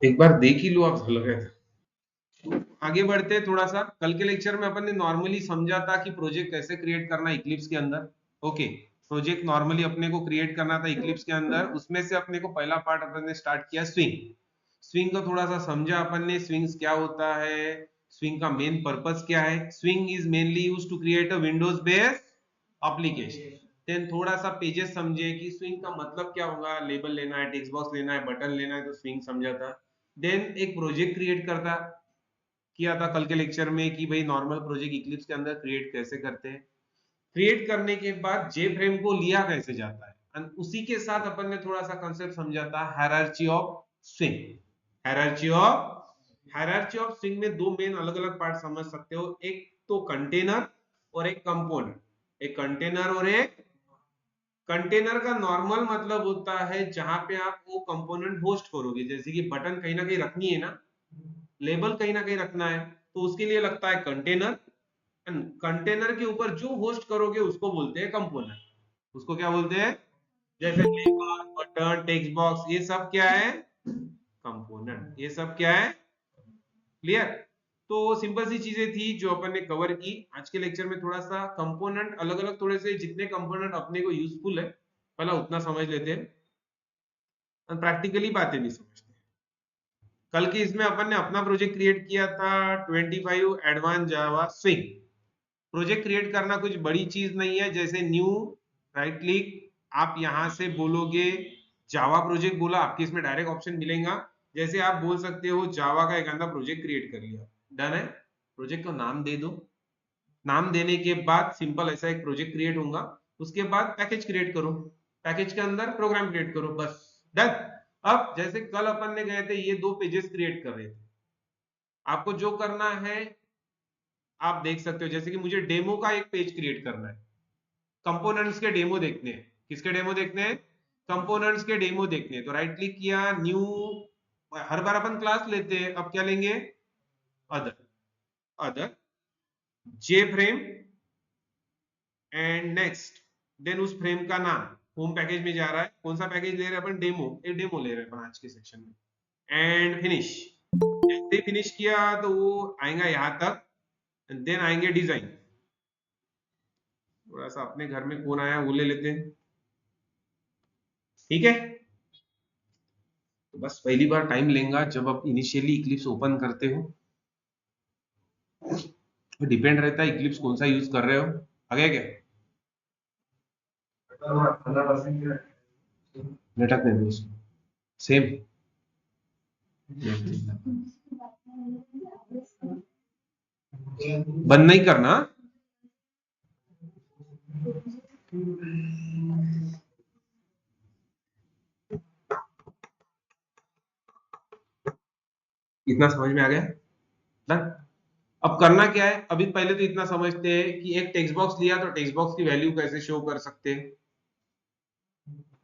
एक बार देख ही लो आप, झलक है। आगे बढ़ते हैं थोड़ा सा। कल के लेक्चर में अपन ने नॉर्मली समझा था कि प्रोजेक्ट कैसे क्रिएट करना है इक्लिप्स के अंदर। ओके, प्रोजेक्ट नॉर्मली अपने को क्रिएट करना था इक्लिप्स के अंदर। उसमें से अपने को पहला पार्ट अपन ने स्टार्ट किया स्विंग। स्विंग को थोड़ा सा समझा अपन ने, स्विंग्स क्या होता है, स्विंग का मेन पर्पस क्या है। Swing is mainly used to create a windows based application. Then थोड़ा सा पेजेस समझे कि स्विंग का मतलब क्या होगा, लेबल लेना है, टेक्स्ट बॉक्स लेना है, बटन लेना है, तो स्विंग समझा था। देन एक प्रोजेक्ट क्रिएट करता किया था कल के लेक्चर में कि भाई नॉर्मल प्रोजेक्ट इक्लिप्स के अंदर क्रिएट कैसे करते हैं। क्रिएट करने के बाद जे फ्रेम को लिया कैसे जाता है, एंड उसी के साथ अपन ने थोड़ा सा कंसेप्ट समझा था hierarchy of swing. Hierarchy of swing में दो मेन अलग अलग पार्ट समझ सकते हो, एक तो कंटेनर और एक कंपोनेंट। एक कंटेनर और एक कंटेनर का नॉर्मल मतलब होता है जहां पे आप वो कंपोनेंट होस्ट करोगे, जैसे कि बटन कहीं ना कहीं रखनी है ना, लेबल कहीं ना कहीं रखना है, तो उसके लिए लगता है कंटेनर। कंटेनर के ऊपर जो होस्ट करोगे उसको बोलते हैं कंपोनेंट। उसको क्या बोलते हैं, जैसे लेबल, बटन, टेक्स्ट बॉक्स, ये सब क्या है, कंपोनेंट। ये सब क्या है, क्लियर। तो सिंपल सी चीजें थी जो अपन ने कवर की आज के लेक्चर में। थोड़ा सा कंपोनेंट अलग अलग, थोड़े से जितने कंपोनेंट अपने को यूजफुल है पहला उतना समझ लेते हैं, और प्रैक्टिकली बातें भी समझते हैं। कल के इसमें अपन ने अपना प्रोजेक्ट क्रिएट किया था 25 एडवांस जावा स्विंग। प्रोजेक्ट क्रिएट करना कुछ बड़ी चीज नहीं है, जैसे न्यू, राइट क्लिक, आप यहां से बोलोगे जावा प्रोजेक्ट, बोला आपके इसमें डायरेक्ट ऑप्शन मिलेगा। जैसे आप बोल सकते हो जावा का एक आधा प्रोजेक्ट क्रिएट कर लिया, डन है। प्रोजेक्ट को नाम दे दो, नाम देने के बाद सिंपल ऐसा एक प्रोजेक्ट क्रिएट होगा। उसके बाद पैकेज क्रिएट करो, पैकेज के अंदर प्रोग्राम क्रिएट करो, बस डन। अब जैसे कल अपन ने गए थे ये दो पेजेस क्रिएट कर रहे थे, आपको जो करना है आप देख सकते हो, जैसे कि मुझे डेमो का एक पेज क्रिएट करना है, कंपोनेंट्स के डेमो देखने हैं। किसके डेमो देखने हैं, कंपोनेंट्स के डेमो देखने हैं। तो राइट क्लिक किया, न्यू, हर बार अपन क्लास लेते हैं, अब क्या लेंगे, other, other, J frame, and next. Then उस फ्रेम का नाम होम पैकेज में जा रहा है, कौन सा पैकेज ले रहे हैं अपन, डेमो, एक डेमो ले रहे हैं अपन आज के सेक्शन में। एंड फिनिश, जैसे फिनिश किया तो वो आएगा यहां तक, देन आएंगे डिजाइन। थोड़ा सा अपने घर में कौन आया वो ले लेते हैं, ठीक है। तो बस पहली बार टाइम लेगा जब आप इनिशियली इक्लिप्स ओपन करते हो, तो डिपेंड रहता है इक्लिप्स कौन सा यूज कर रहे हो। आ गया क्या, लटक नहीं दो उसको, सेम बंद नहीं करना। इतना समझ में आ गया ना। अब करना क्या है, अभी पहले तो इतना समझते हैं कि एक टेक्स्ट बॉक्स लिया तो टेक्स्ट बॉक्स की वैल्यू कैसे शो कर सकते हैं,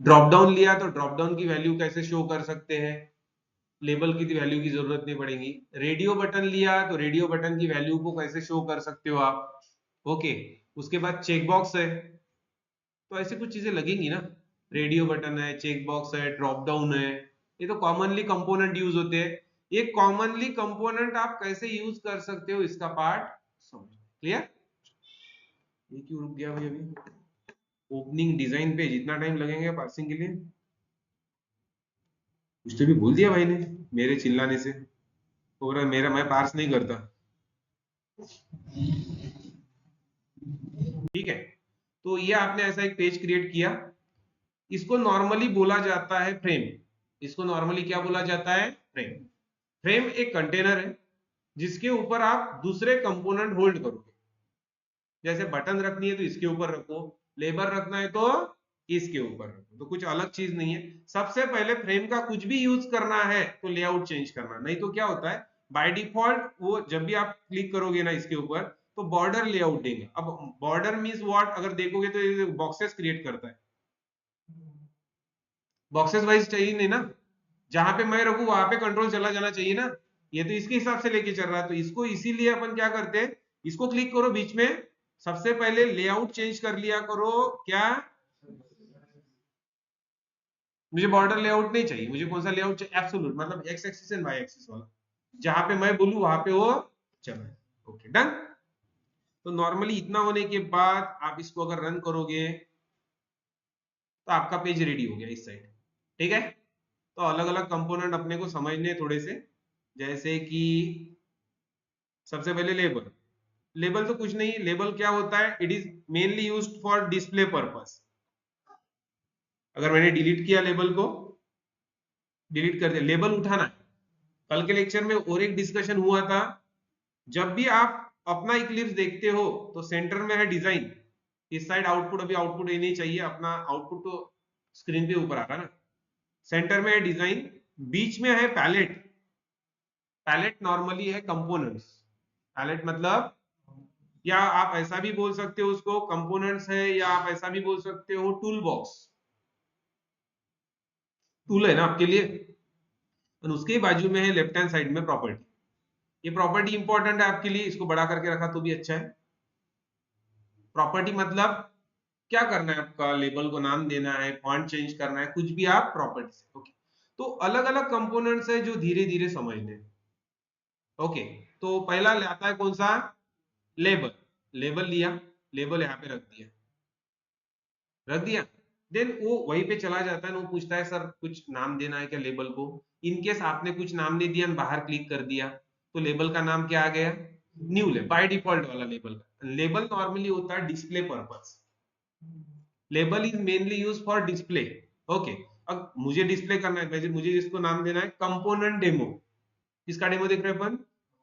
ड्रॉप डाउन लिया तो ड्रॉप डाउन की वैल्यू कैसे शो कर सकते हैं, लेबल की वैल्यू की जरूरत नहीं पड़ेगी। रेडियो बटन लिया तो रेडियो बटन की वैल्यू को कैसे शो कर सकते हो आप, ओके। उसके बाद चेक बॉक्स है, तो ऐसे कुछ चीजें लगेंगी ना, रेडियो बटन है, चेक बॉक्स है, ड्रॉप डाउन है, ये तो कॉमनली कंपोनेंट यूज होते हैं। ये कॉमनली कंपोनेंट आप कैसे यूज कर सकते हो इसका पार्ट समझ, क्लियर। ये क्यों रुक गया भाई अभी, ओपनिंग डिजाइन पे जितना टाइम लगेगा पार्सिंग के लिए, कुछ तो भी भूल दिया भाई ने मेरे चिल्लाने से। पूरा मेरा, मैं पार्स नहीं करता, ठीक है। तो ये आपने ऐसा एक पेज क्रिएट किया, इसको नॉर्मली बोला जाता है फ्रेम। इसको नॉर्मली क्या बोला जाता है, फ्रेम। फ्रेम एक कंटेनर है जिसके ऊपर आप दूसरे कंपोनेंट होल्ड करोगे, जैसे बटन रखनी है तो इसके ऊपर रखो, लेबर रखना है तो इसके ऊपर रखो, तो कुछ अलग चीज नहीं है। सबसे पहले फ्रेम का कुछ भी यूज करना है तो लेआउट चेंज करना, नहीं तो क्या होता है बाय डिफॉल्ट वो जब भी आप क्लिक करोगे ना इसके ऊपर तो बॉर्डर लेआउट देंगे। अब बॉर्डर मींस व्हाट, अगर देखोगे तो ये बॉक्सेस क्रिएट करता है, बॉक्सेस वाइज चाहिए नहीं ना, जहां पे मैं रखूं वहां पे कंट्रोल चला जाना चाहिए ना, ये तो इसके हिसाब से लेके चल रहा है। तो इसको इसीलिए अपन क्या करते हैं, इसको क्लिक करो बीच में, सबसे पहले लेआउट चेंज कर लिया करो क्या, मुझे बॉर्डर लेआउट नहीं चाहिए, मुझे कौन सा लेआउट चाहिए, एब्सोल्यूट, मतलब X axis and Y axis वाला, जहां पे मैं बोलूं वहां पे वो चले। Okay done. तो नॉर्मली इतना होने के बाद आप इसको अगर रन करोगे तो आपका पेज रेडी हो गया इस साइड। ठीक है, तो अलग अलग कंपोनेंट अपने को समझने थोड़े से, जैसे कि सबसे पहले लेबल। लेबल तो कुछ नहीं, लेबल क्या होता है, it is mainly used for display purpose. अगर मैंने डिलीट किया लेबल को, डिलीट कर दिया, लेबल उठाना है। कल के लेक्चर में और एक डिस्कशन हुआ था, जब भी आप अपना इक्लिप्स देखते हो तो सेंटर में है डिजाइन, इस साइड आउटपुट, अभी आउटपुट ये नहीं चाहिए, अपना आउटपुट तो स्क्रीन पे ऊपर आ रहा है ना, सेंटर में है डिजाइन, बीच में है पैलेट। पैलेट नॉर्मली है कंपोनेंट्स, पैलेट मतलब, या आप ऐसा भी बोल सकते हो उसको कंपोनेंट्स है, या आप ऐसा भी बोल सकते हो टूल बॉक्स, टूल है ना आपके लिए। और उसके बाजू में है लेफ्ट हैंड साइड में प्रॉपर्टी। ये प्रॉपर्टी इंपॉर्टेंट है आपके लिए, इसको बड़ा करके रखा तो भी अच्छा है। प्रॉपर्टी मतलब क्या करना है, आपका लेबल को नाम देना है, फॉन्ट चेंज करना है, कुछ भी आप प्रॉपर्टी से। ओके, तो अलग अलग कंपोनेंट्स है जो धीरे धीरे समझने। ओके, तो पहला आता है कौन सा, लेबल। लेबल लिया, लेबल यहाँ पे रख दिया, रख दिया, देन वो वहीं पे चला जाता है ना, वो पूछता है सर कुछ नाम देना है क्या लेबल को। इनकेस आपने कुछ नाम नहीं दिया, बाहर क्लिक कर दिया, तो लेबल का नाम क्या आ गया, न्यू लेबल, बाय डिफॉल्ट वाला लेबल। लेबल नॉर्मली होता है display purpose, label is mainly use for display. Okay, अब मुझे डिस्प्ले करना है, मुझे इसको नाम देना है कंपोनेंट डेमो। किसका डेमो देख रहे हैं अपन,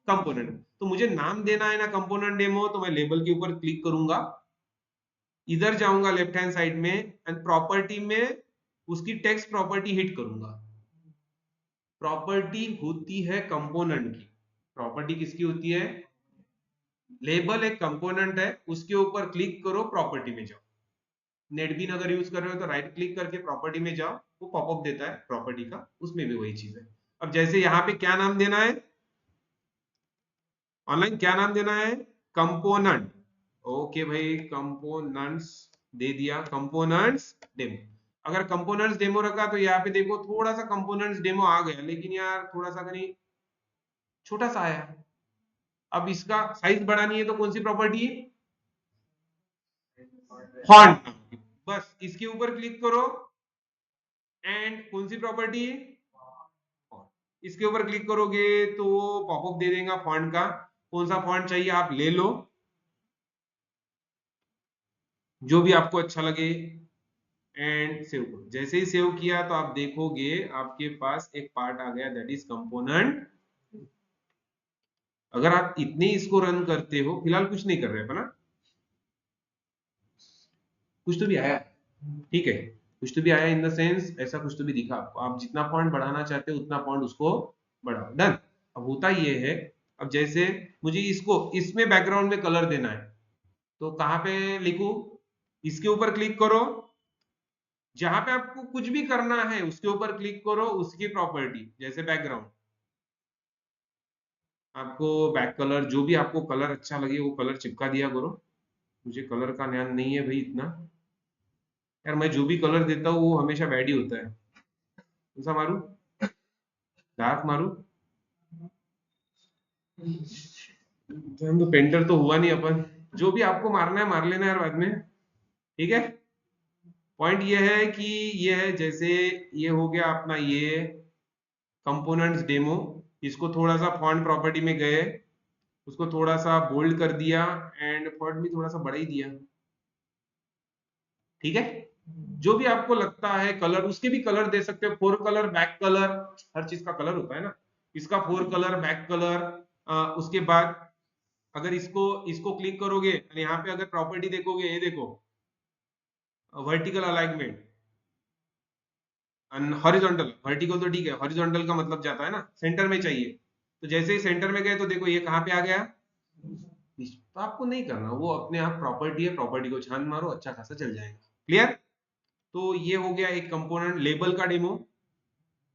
कंपोनेंट। तो मुझे नाम देना है ना कंपोनेंट डेमो, तो मैं लेबल के ऊपर क्लिक करूंगा, इधर जाऊंगा लेफ्ट हैंड साइड में, एंड प्रॉपर्टी में उसकी टेक्स्ट प्रॉपर्टी हिट करूंगा। प्रॉपर्टी होती है कंपोनेंट की, प्रॉपर्टी किसकी होती है, लेबल एक कंपोनेंट है, उसके ऊपर क्लिक करो, प्रॉपर्टी में जाओ। नेटबीन अगर यूज कर रहे हो तो राइट क्लिक करके प्रॉपर्टी में जाओ, वो पॉपअप देता है प्रॉपर्टी का, उसमें भी वही चीज है। अब जैसे यहाँ पे क्या नाम देना है, ऑनलाइन क्या नाम देना है, कंपोनेंट। ओके भाई, कंपोनेंट्स दे दिया, कंपोनेंट्स डेमो। अगर कंपोनेंट्स डेमो रखा तो यहाँ पे देखो थोड़ा सा कंपोनेंट्स डेमो आ गया, लेकिन यार थोड़ा सा कहीं छोटा सा आया। अब इसका साइज बढ़ानी है तो कौन सी प्रॉपर्टी है, फॉन्ट। बस इसके ऊपर क्लिक करो, एंड कौन सी प्रॉपर्टी, इसके ऊपर क्लिक करोगे तो पॉपअप दे देगा फॉन्ट का, कौन सा फॉन्ट चाहिए आप ले लो, जो भी आपको अच्छा लगे, एंड सेव करो। जैसे ही सेव किया तो आप देखोगे आपके पास एक पार्ट आ गया, दैट इज कंपोनेंट। अगर आप इतने इसको रन करते हो, फिलहाल कुछ नहीं कर रहे हैं ना, कुछ तो भी आया, ठीक है, कुछ तो भी आया इन द सेंस, ऐसा कुछ तो भी दिखा आपको। आप जितना पॉइंट बढ़ाना चाहते हो उतना पॉइंट उसको बढ़ाओ, डन। अब होता ये है, अब जैसे मुझे इसको, इसमें बैकग्राउंड में कलर देना है, तो कहां पे लिखू, इसके ऊपर क्लिक करो, जहां पे आपको कुछ भी करना है उसके ऊपर क्लिक करो, उसकी प्रॉपर्टी, जैसे बैकग्राउंड, आपको बैक कलर, जो भी आपको कलर अच्छा लगे वो कलर चिपका दिया करो। मुझे कलर का ज्ञान नहीं है भाई इतना, यार मैं जो भी कलर देता हूँ वो हमेशा बैड ही होता है। कौन सा मारू, डार्क मारू, हम तो पेंटर तो हुआ नहीं अपन, जो भी आपको मारना है मार लेना यार बाद में, ठीक है। पॉइंट ये है कि ये है, जैसे ये हो गया अपना ये कंपोनेंट्स डेमो, इसको थोड़ा सा फॉन्ट प्रॉपर्टी में गए, उसको थोड़ा सा बोल्ड कर दिया, एंड फॉन्ट भी थोड़ा सा बढ़ा ही दिया, ठीक है। जो भी आपको लगता है कलर, उसके भी कलर दे सकते हो, फोर कलर, बैक कलर, हर चीज का कलर होता है ना, इसका फोर कलर, बैक कलर। उसके बाद अगर इसको इसको क्लिक करोगे, यहाँ पे अगर प्रॉपर्टी देखोगे, ये देखो वर्टिकल अलाइनमेंट, हॉरिजॉन्टल, वर्टिकल तो ठीक है, हॉरिजॉन्टल का मतलब जाता है ना सेंटर में चाहिए, तो जैसे ही सेंटर में गए तो देखो ये कहाँ पे आ गया, तो आपको नहीं करना, वो अपने आप प्रॉपर्टी है, प्रॉपर्टी को छान मारो, अच्छा खासा चल जाएगा। क्लियर। तो ये हो गया एक कंपोनेंट लेबल का डेमो।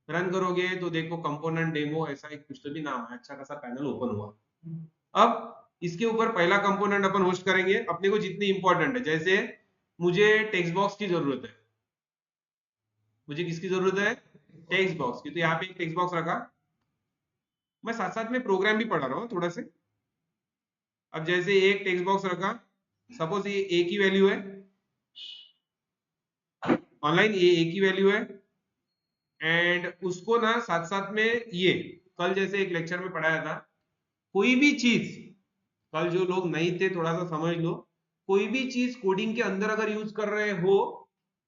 रन करोगे तो देखो कंपोनेंट डेमो, ऐसा एक कुछ तो भी नाम है, अच्छा खासा पैनल ओपन हुआ। अब इसके ऊपर पहला कंपोनेंट अपन होस्ट करेंगे अपने को जितनी इंपॉर्टेंट है, जैसे मुझे टेक्स्ट बॉक्स की जरूरत है, मुझे किसकी जरूरत है? टेक्स्ट बॉक्स की। तो यहाँ पे एक टेक्स्ट बॉक्स रखा। मैं साथ साथ में प्रोग्राम भी पढ़ा रहा हूँ थोड़ा से। अब जैसे एक टेक्स्ट बॉक्स रखा, सपोज ये ए की वैल्यू है, ऑनलाइन ये ए की वैल्यू है, एंड उसको ना साथ साथ में ये कल जैसे एक लेक्चर में पढ़ाया था, कोई भी चीज, कल जो लोग नहीं थे थोड़ा सा समझ लो, कोई भी चीज कोडिंग के अंदर अगर यूज कर रहे हो,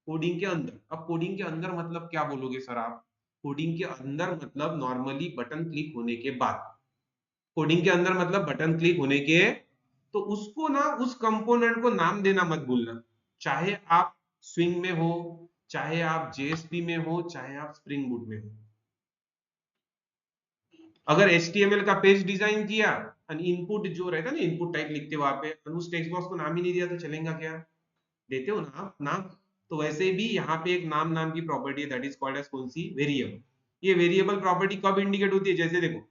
कोडिंग के अंदर, अब कोडिंग के अंदर मतलब क्या बोलोगे सर आप? कोडिंग के अंदर मतलब नॉर्मली बटन क्लिक होने के बाद, कोडिंग के अंदर मतलब बटन क्लिक होने के, तो उसको ना उस कंपोनेंट को नाम देना मत भूलना। चाहे आप स्विंग में हो, चाहे आप जेएसपी में हो, चाहे आप स्प्रिंग बूट में हो। अगर HTML का पेज डिजाइन किया, इनपुट जो रहता है ना, इनपुट टाइप लिखते हो वहां पे, उस टेक्स्ट बॉक्स को नाम ही नहीं दिया तो चलेगा क्या? देते हो ना आप नाम। तो वैसे भी यहाँ पे एक नाम की प्रॉपर्टी है, दैट इज कॉल्ड एज कौन सी? वेरिएबल। ये वेरिएबल प्रॉपर्टी कब इंडिकेट होती है? जैसे देखो,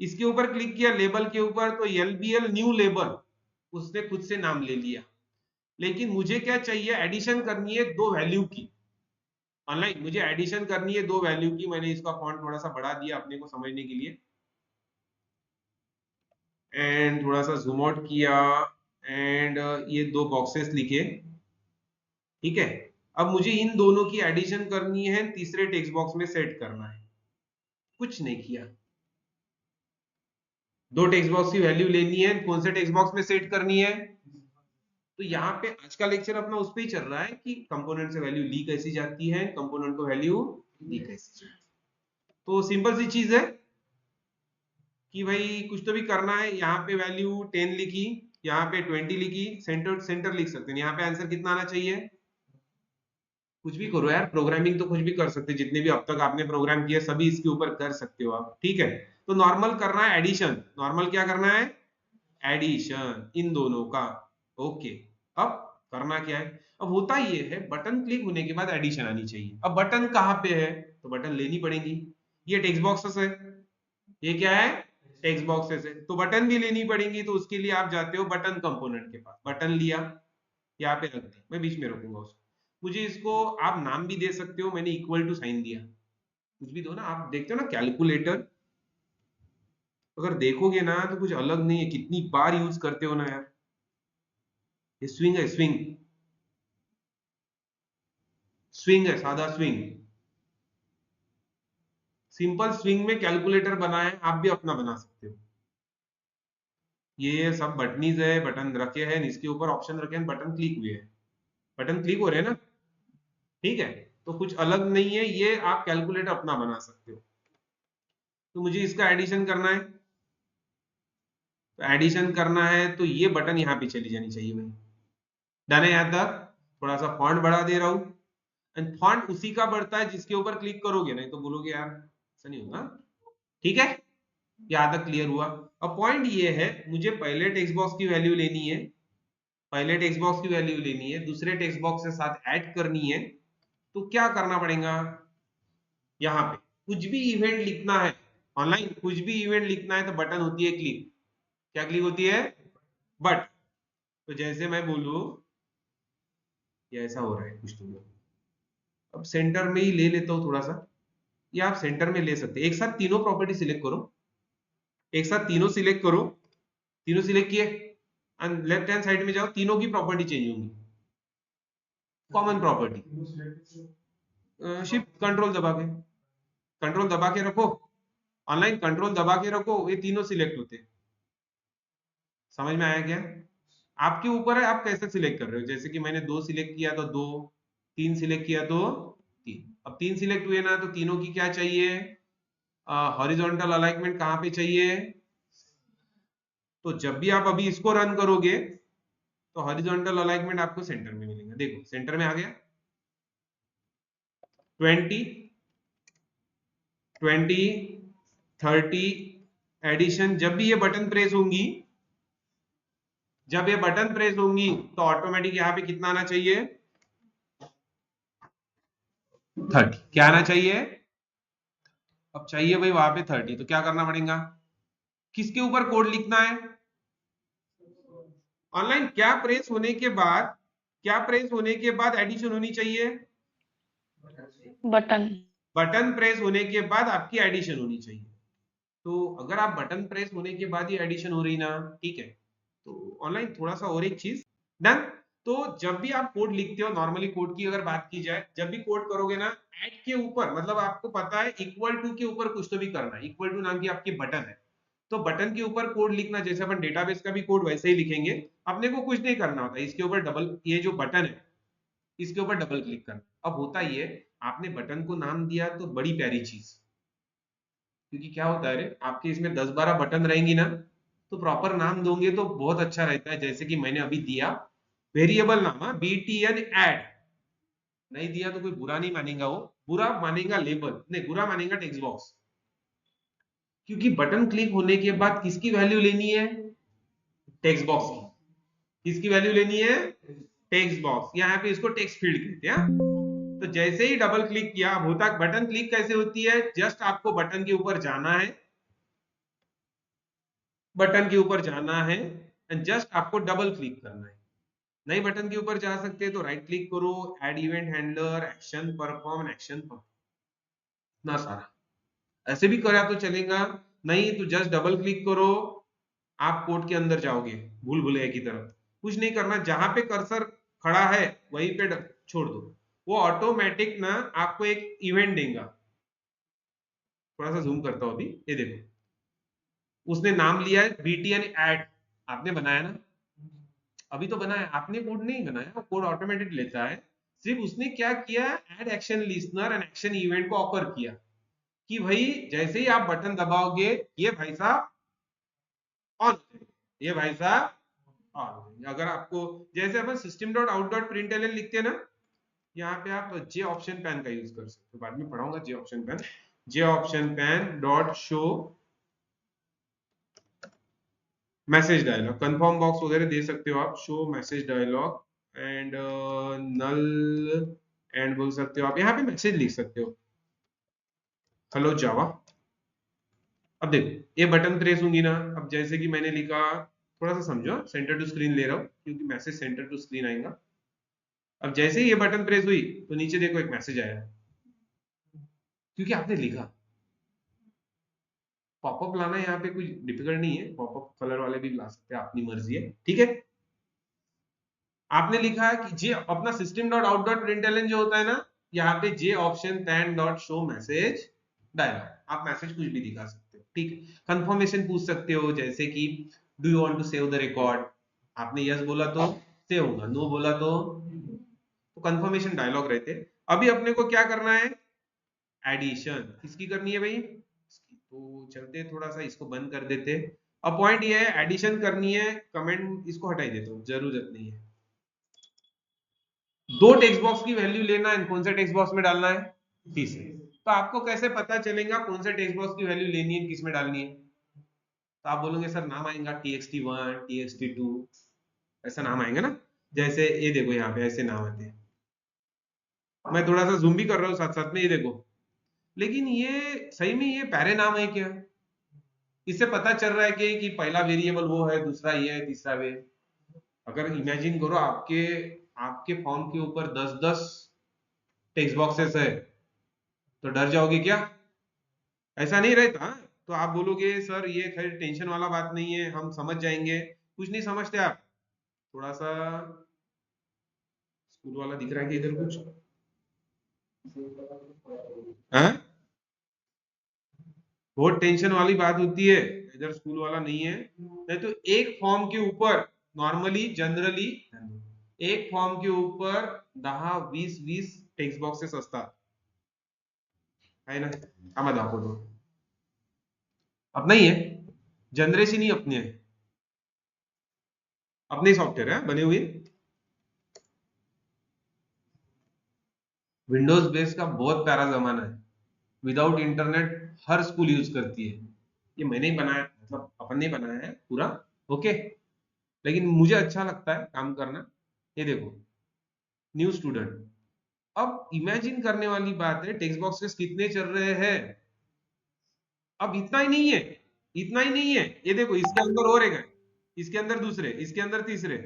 इसके ऊपर क्लिक किया लेबल के ऊपर, तो LBL न्यू लेबल, उसने खुद से नाम ले लिया। लेकिन मुझे क्या चाहिए? एडिशन करनी है दो वैल्यू की। ऑनलाइन मुझे एडिशन करनी है दो वैल्यू की। मैंने इसका फॉन्ट थोड़ा सा बढ़ा दिया अपने को समझने के लिए, एंड थोड़ा सा जूम आउट किया, एंड ये दो बॉक्सेस लिखे, ठीक है। अब मुझे इन दोनों की एडिशन करनी है, तीसरे टेक्स्ट बॉक्स में सेट करना है। कुछ नहीं किया, दो टेक्स्ट बॉक्स की वैल्यू लेनी है, कौन से टेक्स्ट बॉक्स में सेट करनी है? तो यहाँ पे आज का लेक्चर अपना उस पर ही चल रहा है कि कंपोनेंट से वैल्यू ली कैसी जाती है, कंपोनेंट को वैल्यू ली कैसी जाती है। तो सिंपल सी चीज है कि भाई कुछ तो भी करना है। यहाँ पे वैल्यू 10 लिखी, यहाँ पे 20 लिखी, सेंटर सेंटर लिख सकते हैं। यहाँ पे आंसर कितना आना चाहिए? कुछ भी करो यार, प्रोग्रामिंग तो कुछ भी कर सकते हैं, जितने भी अब तक आपने प्रोग्राम किया सभी इसके ऊपर कर सकते हो आप, ठीक है। तो नॉर्मल करना है एडिशन, नॉर्मल क्या करना है? एडिशन इन दोनों का। ओके, अब करना क्या है? अब होता ये है, बटन क्लिक होने के बाद एडिशन आनी चाहिए। अब बटन कहाँ पे है? तो बटन लेनी पड़ेगी। ये टेक्स्ट बॉक्सेस है, ये क्या है? टेक्स्ट बॉक्सेस है, तो बटन भी लेनी पड़ेगी। तो उसके लिए आप जाते हो बटन कंपोनेंट के पास, बटन लिया, यहाँ पे रख दी, मैं बीच में रखूंगा उसको। मुझे इसको आप नाम भी दे सकते हो, मैंने इक्वल टू साइन दिया, कुछ भी दो ना। आप देखते हो ना कैलकुलेटर, अगर देखोगे ना तो कुछ अलग नहीं है, कितनी बार यूज करते हो ना यार। ये स्विंग है, स्विंग, स्विंग है, सादा स्विंग, सिंपल स्विंग में कैलकुलेटर बना है, आप भी अपना बना सकते हो। ये सब बटनीज है, बटन रखे हैं, इसके ऊपर ऑप्शन रखे हैं, बटन क्लिक हुए हैं, बटन क्लिक हो रहे हैं ना, ठीक है। तो कुछ अलग नहीं है, ये आप कैलकुलेटर अपना बना सकते हो। तो मुझे इसका एडिशन करना है, तो एडिशन करना है तो ये बटन यहाँ पे चली जानी चाहिए भाई। डन है यहाँ तक? थोड़ा सा फॉन्ट बढ़ा दे रहा हूं, एंड फॉन्ट उसी का बढ़ता है जिसके ऊपर क्लिक करोगे, नहीं तो बोलोगे यार ऐसा नहीं होगा, ठीक है। यहाँ तक क्लियर हुआ? अब पॉइंट ये है, मुझे पहले टेक्स्ट बॉक्स की वैल्यू लेनी है, पहले टेक्स्ट बॉक्स की वैल्यू लेनी है, दूसरे टेक्स्ट बॉक्स के साथ ऐड करनी है। तो क्या करना पड़ेगा? यहाँ पे कुछ भी इवेंट लिखना है, ऑनलाइन कुछ भी इवेंट लिखना है तो बटन होती है क्लिक। क्या क्लिक होती है? बट। तो जैसे मैं बोलूं, ये ऐसा हो रहा है कुछ तो, अब सेंटर में ही ले लेता हूँ थोड़ा सा, या आप सेंटर में ले सकते हैं। एक साथ तीनों प्रॉपर्टी सिलेक्ट करो, एक साथ तीनों सिलेक्ट करो, तीनों सिलेक्ट किए, एंड लेफ्ट हैंड साइड में जाओ, तीनों की प्रॉपर्टी चेंज होंगी। कॉमन प्रॉपर्टी, शिफ्ट कंट्रोल दबा के, कंट्रोल दबा के रखो, ऑनलाइन कंट्रोल दबा के रखो, ये तीनों सिलेक्ट होते हैं। समझ में आया क्या? आपके ऊपर है आप कैसे सिलेक्ट कर रहे हो। जैसे कि मैंने दो सिलेक्ट किया तो दो, तीन सिलेक्ट किया तो तीन। अब तीन सिलेक्ट हुए ना, तो तीनों की क्या चाहिए? हॉरिजॉन्टल अलाइनमेंट कहाँ पे चाहिए? तो जब भी आप अभी इसको रन करोगे तो हॉरिजॉन्टल अलाइनमेंट आपको सेंटर में मिलेगा। देखो सेंटर में आ गया, 20 20 30 एडिशन। जब भी ये बटन प्रेस होंगी, जब ये बटन प्रेस होंगी तो ऑटोमेटिक यहाँ पे कितना आना चाहिए? 30। क्या आना चाहिए? अब चाहिए भाई वहां पे 30, तो क्या करना पड़ेगा? किसके ऊपर कोड लिखना है? ऑनलाइन क्या प्रेस होने के बाद, क्या प्रेस होने के बाद एडिशन होनी चाहिए? बटन। बटन प्रेस होने के बाद आपकी एडिशन होनी चाहिए। तो अगर आप बटन प्रेस होने के बाद ही एडिशन हो रही ना, ठीक है, तो ऑनलाइन थोड़ा सा और एक चीज डन। तो जब भी आप कोड लिखते हो, नॉर्मली कोड की अगर बात की जाए, जब भी कोड करोगे ना, एट के ऊपर मतलब आपको पता है इक्वल टू के ऊपर कुछ तो भी करना है। इक्वल टू नाम की आपकी बटन है, तो बटन के ऊपर कोड लिखना, जैसे अपन डेटाबेस का भी कोड वैसे ही लिखेंगे। अपने को कुछ नहीं करना होता, इसके ऊपर डबल, ये जो बटन है इसके ऊपर डबल क्लिक करना। अब होता ये, आपने बटन को नाम दिया तो बड़ी प्यारी चीज, क्योंकि क्या होता है रे, आपके इसमें 10-12 बटन रहेंगी ना, तो प्रॉपर नाम दोगे तो बहुत अच्छा रहता है। जैसे कि मैंने अभी दिया वेरिएबल नाम है btn ऐड, नहीं दिया तो कोई बुरा नहीं मानेगा, वो बुरा मानेगा लेबल, नहीं बुरा मानेगा टेक्स्ट बॉक्स। क्योंकि बटन क्लिक होने के बाद किसकी वैल्यू लेनी है? टेक्स्ट बॉक्स की। किसकी वैल्यू लेनी है? Text box. यहाँ पे इसको टेक्स्ट फील्ड कहते हैं। तो जैसे ही डबल क्लिक किया, अब होता बटन क्लिक कैसे होती है, जस्ट आपको बटन के ऊपर जाना है, बटन के ऊपर जाना है एंड जस्ट आपको डबल क्लिक करना है। नई बटन के ऊपर जा सकते हैं तो राइट क्लिक करो, add event handler, action perform, action perform, इतना सारा ऐसे भी करा तो चलेगा। नहीं तो जस्ट डबल क्लिक करो, आप कोड के अंदर जाओगे भूल भुलैया की तरफ। कुछ नहीं करना, जहां पे कर्सर खड़ा है वहीं पे छोड़ दो, वो ऑटोमेटिक ना आपको एक इवेंट देगा। थोड़ा सा जूम करता हूं अभी, ये देखो उसने नाम लिया है बीटीएन ऐड, आपने बनाया ना, अभी तो बनाया, आपने कोड नहीं बनाया, वो कोड ऑटोमेटिक लेता है। सिर्फ उसने क्या किया, add action listener and action event को ऑकर किया, कि भाई जैसे ही आप बटन दबाओगे ये भाई साहब ऑन हो जाएगा, ये भाई साहब ऑन हो जाएगा। अगर आपको जैसे अपन system dot out dot println लिखते हैं ना, यहाँ पे आप जे ऑप्शन पैन का यूज कर सकते हो, बाद में पढ़ाऊंगा J option pane. J option pane dot show message dialog, confirm box वगैरह दे सकते हो आप, show message dialog and null and बोल सकते हो आप, यहाँ पे मैसेज लिख सकते हो हेलो जावा। अब देखो ये बटन प्रेस होंगी ना, अब जैसे कि मैंने लिखा, थोड़ा सा समझो, सेंटर टू स्क्रीन ले रहा हूँ क्योंकि मैसेज सेंटर टू स्क्रीन आएगा। अब जैसे ही ये बटन प्रेस हुई तो नीचे देखो एक मैसेज आया, क्योंकि आपने लिखा। पॉपअप लाना यहाँ पे कुछ डिफिकल्ट नहीं है, पॉपअप कलर वाले भी ला सकते हैं, अपनी मर्जी है, ठीक है। आपने लिखा है कि जे अपना system dot out dot println जो होता है ना, यहाँ पे J option pane dot show message dialog, आप मैसेज कुछ भी दिखा सकते हो, ठीक। कंफर्मेशन पूछ सकते हो, जैसे कि do you want to save the record, आपने यस बोला तो सेव होगा, नो बोला तो कंफर्मेशन डायलॉग रहते। अभी अपने को क्या करना है, एडिशन किसकी करनी है भाई, इसकी। तो चलते थोड़ा सा इसको बंद कर देते। अब पॉइंट ये है, एडिशन करनी है, कमेंट इसको हटाई देता हूँ, जरूरत नहीं है। दो टेक्स्ट बॉक्स की वैल्यू लेना है, कौन से टेक्स्ट बॉक्स में डालना है, तीसरे। तो आपको कैसे पता चलेगा कौन से टेक्स्ट बॉक्स की वैल्यू लेनी है, किस में डालनी है? तो आप बोलोगे सर नाम आएगा txt1 txt2, ऐसा नाम आएगा ना, जैसे ये देखो यहाँ पे ऐसे नाम आते हैं। मैं थोड़ा सा जूम भी कर रहा हूँ साथ साथ में, ये देखो। लेकिन ये सही में ये पैरे नाम है क्या? इससे पता चल रहा है कि पहला वेरिएबल वो है, दूसरा ये है, तीसरा वे। अगर इमेजिन करो आपके आपके फॉर्म के ऊपर 10-10 टेक्स्ट बॉक्सेस है, तो डर जाओगे क्या? ऐसा नहीं रहता। तो आप बोलोगे सर ये खैर टेंशन वाला बात नहीं है, हम समझ जाएंगे। कुछ नहीं समझते आप, थोड़ा सा स्कूल वाला दिख रहा है कि इधर कुछ है, बहुत टेंशन वाली बात होती है, इधर स्कूल वाला नहीं है। नहीं तो एक फॉर्म के ऊपर नॉर्मली जनरली एक फॉर्म के ऊपर 10-20 टेक्स्ट बॉक्सेस असतात, है ना? आम्हा दाखवतो, अपना ही है, जनरेशन ही अपने है, अपने सॉफ्टवेयर है बने हुए। विंडोज बेस का बहुत प्यारा जमाना है, विदाउट इंटरनेट हर स्कूल यूज करती है। ये मैंने ही बनाया, मतलब अपन ने बनाया है पूरा, ओके। लेकिन मुझे अच्छा लगता है काम करना। ये देखो न्यू स्टूडेंट, अब इमेजिन करने वाली बात है, टेक्स्ट बॉक्सेस कितने चल रहे हैं। अब इतना ही नहीं है, इतना ही नहीं है, ये देखो इसके अंदर और एक है, इसके अंदर दूसरे, इसके अंदर तीसरे।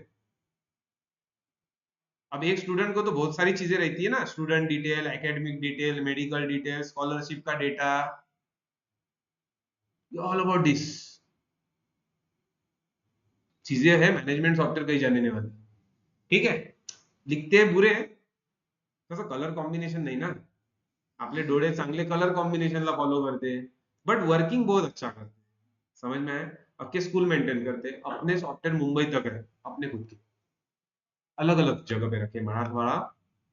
अब एक स्टूडेंट को तो बहुत सारी चीजें रहती है ना, student detail, academic detail, medical detail, scholarship का डेटा, ऑल अबाउट दिस चीजें है मैनेजमेंट सॉफ्टवेयर कहीं जाने वाली। ठीक है, लिखते हैं बुरे तसं कलर कॉम्बिनेशन नाही ना, आपले डोळे चांगले कलर कॉम्बिनेशनला फॉलो करते, बट वर्किंग बहुत अच्छा करते, समझ में आया? अक्के स्कूल मेंटेन करते, अपने सॉफ्टवेयर मुंबई तक है, अपने खुद के अलग अलग जगह पे रखे, मराठवाड़ा,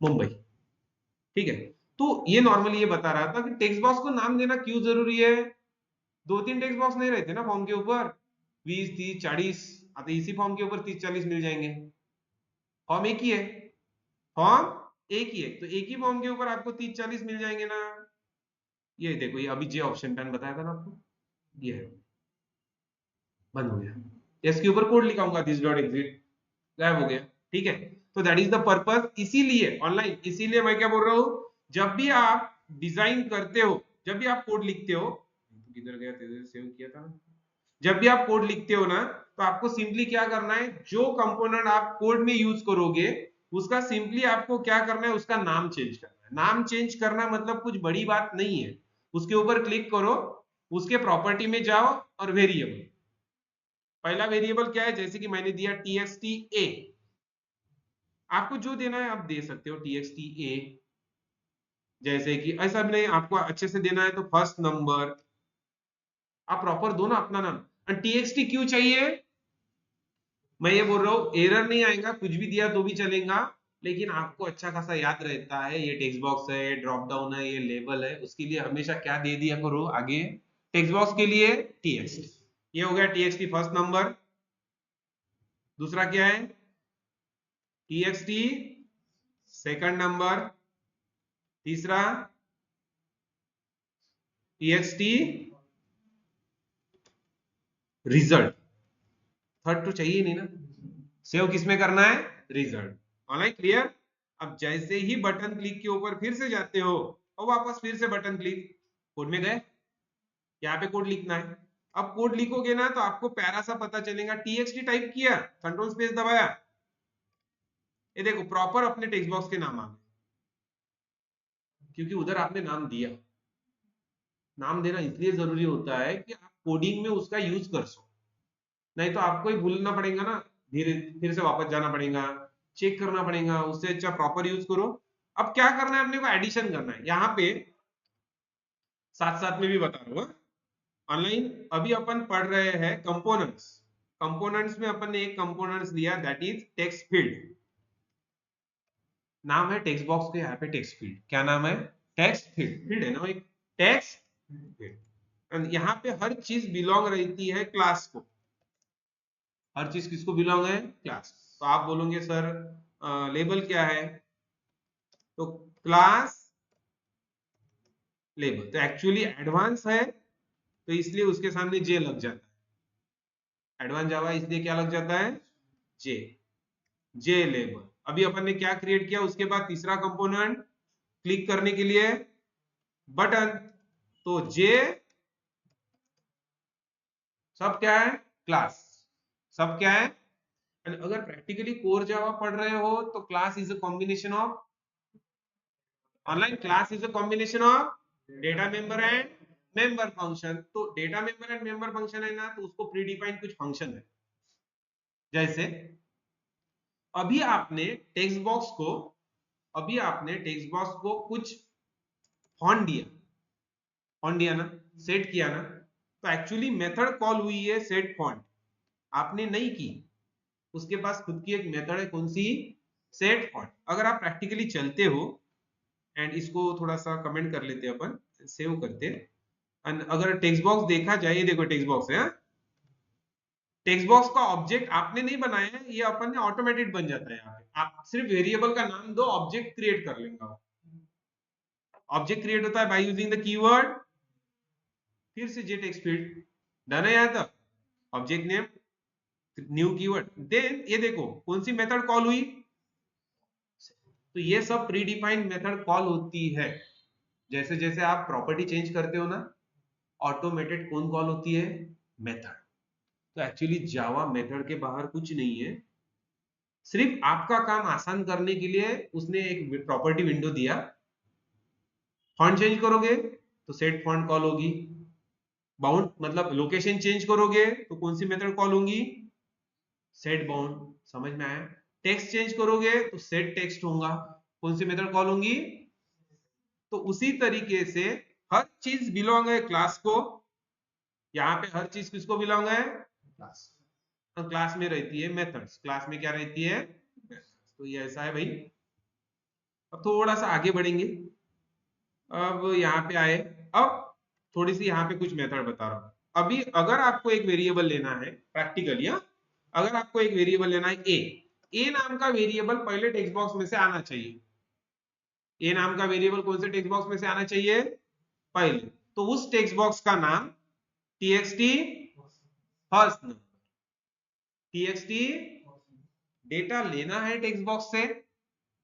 मुंबई। ठीक है, तो ये नॉर्मली ये बता रहा था कि टेक्स्ट बॉक्स को नाम देना क्यों जरूरी है। दो तीन टेक्स्ट बॉक्स नहीं रहते ना फॉर्म के ऊपर, 20 30 40, आता इसी फॉर्म के ऊपर 30 40 मिल जाएंगे। फॉर्म एक ही है, फॉर्म एक ही है, तो एक ही फॉर्म के ऊपर आपको 30 40 मिल जाएंगे ना। ये देखो, ये अभी जे ऑप्शन पेन बताया था ना आपको, ये है, बंद हो गया, इसके ऊपर कोड लिखाऊंगा दिस डॉट एग्जिट, गायब हो गया। ठीक है, तो दैट इज द पर्पस। इसीलिए ऑनलाइन, इसीलिए मैं क्या बोल रहा हूं, जब भी आप डिजाइन करते हो, जब भी आप कोड लिखते हो, तो किधर गया, तेरे सेव किया था ना, जब भी आप कोड लिखते हो ना, तो आपको सिंपली क्या करना है, जो कंपोनेंट आप कोड में यूज करोगे उसका सिंपली आपको क्या करना है, उसका नाम चेंज करना है। नाम चेंज करना मतलब कुछ बड़ी बात नहीं है, उसके ऊपर क्लिक करो, उसके प्रॉपर्टी में जाओ और वेरिएबल, पहला वेरिएबल क्या है, जैसे कि मैंने दिया txt a, आपको जो देना है आप दे सकते हो txt a, जैसे कि ऐसा भी नहीं, आपको अच्छे से देना है तो फर्स्ट नंबर, आप प्रॉपर दो ना अपना नाम। txt क्यों चाहिए, मैं ये बोल रहा हूँ एरर नहीं आएगा, कुछ भी दिया तो भी चलेगा, लेकिन आपको अच्छा खासा याद रहता है, ये टेक्स्ट बॉक्स है, ये ड्रॉप डाउन है, ये लेबल है, उसके लिए हमेशा क्या दे दिया करो आगे, टेक्स्ट बॉक्स के लिए txt। ये हो गया txt फर्स्ट नंबर। दूसरा क्या है, txt सेकंड नंबर। तीसरा txt रिजल्ट, थर्ड तो चाहिए नहीं ना, सेव किसमें करना है, रिजल्ट। Online clear. अब जैसे ही बटन क्लिक के ऊपर फिर से जाते हो और वापस फिर से बटन क्लिक, कोड में गए, यहाँ पे कोड लिखना है। अब कोड लिखोगे ना तो आपको प्यारा सा पता चलेगा, txt टाइप किया, कंट्रोल स्पेस दबाया, ये देखो प्रॉपर अपने टेक्स्ट बॉक्स के नाम आ गए, क्योंकि उधर आपने नाम दिया। नाम देना इसलिए जरूरी होता है कि आप कोडिंग में उसका यूज कर सको, नहीं तो आपको ही भूलना पड़ेगा ना, धीरे फिर से वापस जाना पड़ेगा, चेक करना पड़ेगा, उससे अच्छा प्रॉपर यूज करो। अब क्या करना है, अपने को एडिशन करना है, यहाँ पे साथ साथ में भी बता रहा हूँ ऑनलाइन। अभी अपन पढ़ रहे हैं कंपोनेंट्स, कंपोनेंट्स में अपन ने एक कंपोनेंट्स लिया दैट इज टेक्स्ट फील्ड, नाम है टेक्स्ट बॉक्स के, यहाँ पे टेक्स्ट फील्ड, क्या नाम है, टेक्स्ट फील्ड, फील्ड है ना एक टेक्स्ट फील्ड, यहाँ पे हर चीज बिलोंग रहती है क्लास को, हर चीज किसको बिलोंग है, क्लास। तो आप बोलोगे सर लेबल क्या है, तो क्लास लेबल, तो एक्चुअली एडवांस है तो इसलिए उसके सामने जे लग जाता है, एडवांस जावा इसलिए क्या लग जाता है, जे, जे लेबल। अभी अपन ने क्या क्रिएट किया, उसके बाद तीसरा कंपोनेंट क्लिक करने के लिए बटन, तो जे सब क्या है, क्लास, सब क्या है। अगर प्रैक्टिकली कोर जावा पढ़ रहे हो तो class is a combination of, online class is a combination of data member and member function. तो data member and member function है ना, तो उसको प्री डिफाइन कुछ फंक्शन है, जैसे अभी आपने टेक्स्ट बॉक्स को, अभी आपने टेक्स्ट बॉक्स को कुछ फॉन्ट दिया, फॉन्ट दिया ना, सेट किया ना, तो एक्चुअली मेथड कॉल हुई है सेट फॉन्ट, आपने नहीं की, उसके पास खुद की एक मेथड है, कौन सी, सेट फॉन्ट। अगर आप प्रैक्टिकली चलते हो, एंड इसको थोड़ा सा कमेंट कर लेते हैं अपन, सेव करते हैं, एंड अगर टेक्स्ट बॉक्स देखा जाए, ये देखो टेक्स्ट बॉक्स है, टेक्स्ट बॉक्स का ऑब्जेक्ट आपने नहीं बनाया है, ये अपन ने ऑटोमेटेड बन जाता है, यहाँ पे आप सिर्फ वेरिएबल का नाम दो, ऑब्जेक्ट क्रिएट कर लेगा। ऑब्जेक्ट क्रिएट होता है बाय यूजिंग द कीवर्ड, फिर से जे टेक्स्ट फील्ड, डन है यहाँ तक, object name, new keyword, then ये देखो कौन सी मेथड कॉल हुई, तो ये सब प्री डिफाइंड मेथड कॉल होती है। जैसे जैसे आप प्रॉपर्टी चेंज करते हो ना, ऑटोमेटेड कौन कॉल होती है, मेथड। तो एक्चुअली जावा मेथड के बाहर कुछ नहीं है, सिर्फ आपका काम आसान करने के लिए उसने एक प्रॉपर्टी विंडो दिया। फॉन्ट चेंज करोगे तो सेट फॉन्ट कॉल होगी, बाउंड मतलब लोकेशन चेंज करोगे तो कौन सी मेथड कॉल होंगी, सेट बाउंड। समझ में आया? टेक्स्ट चेंज करोगे तो सेट टेक्स्ट होगा, कौन सी मेथड कॉल होंगी। तो उसी तरीके से हर चीज बिलोंग है क्लास को, यहाँ पे हर चीज किसको बिलोंग है, क्लास। क्लास में रहती है मेथड्स, क्लास में क्या रहती है, तो ये ऐसा है भाई। अब थोड़ा सा आगे बढ़ेंगे, अब यहाँ पे आए, अब थोड़ी सी यहाँ पे कुछ मेथड बता रहा हूँ। अभी अगर आपको एक वेरिएबल लेना है प्रैक्टिकली, अगर आपको एक वेरिएबल लेना है ए नाम का वेरिएबल पहले टेक्स्ट बॉक्स में से आना चाहिए। ए नाम का वेरिएबल कौन से टेक्स्ट बॉक्स में से आना चाहिए, पहले। तो उस टेक्स्ट बॉक्स का नाम txt first number, txt data लेना है टेक्स्ट बॉक्स से,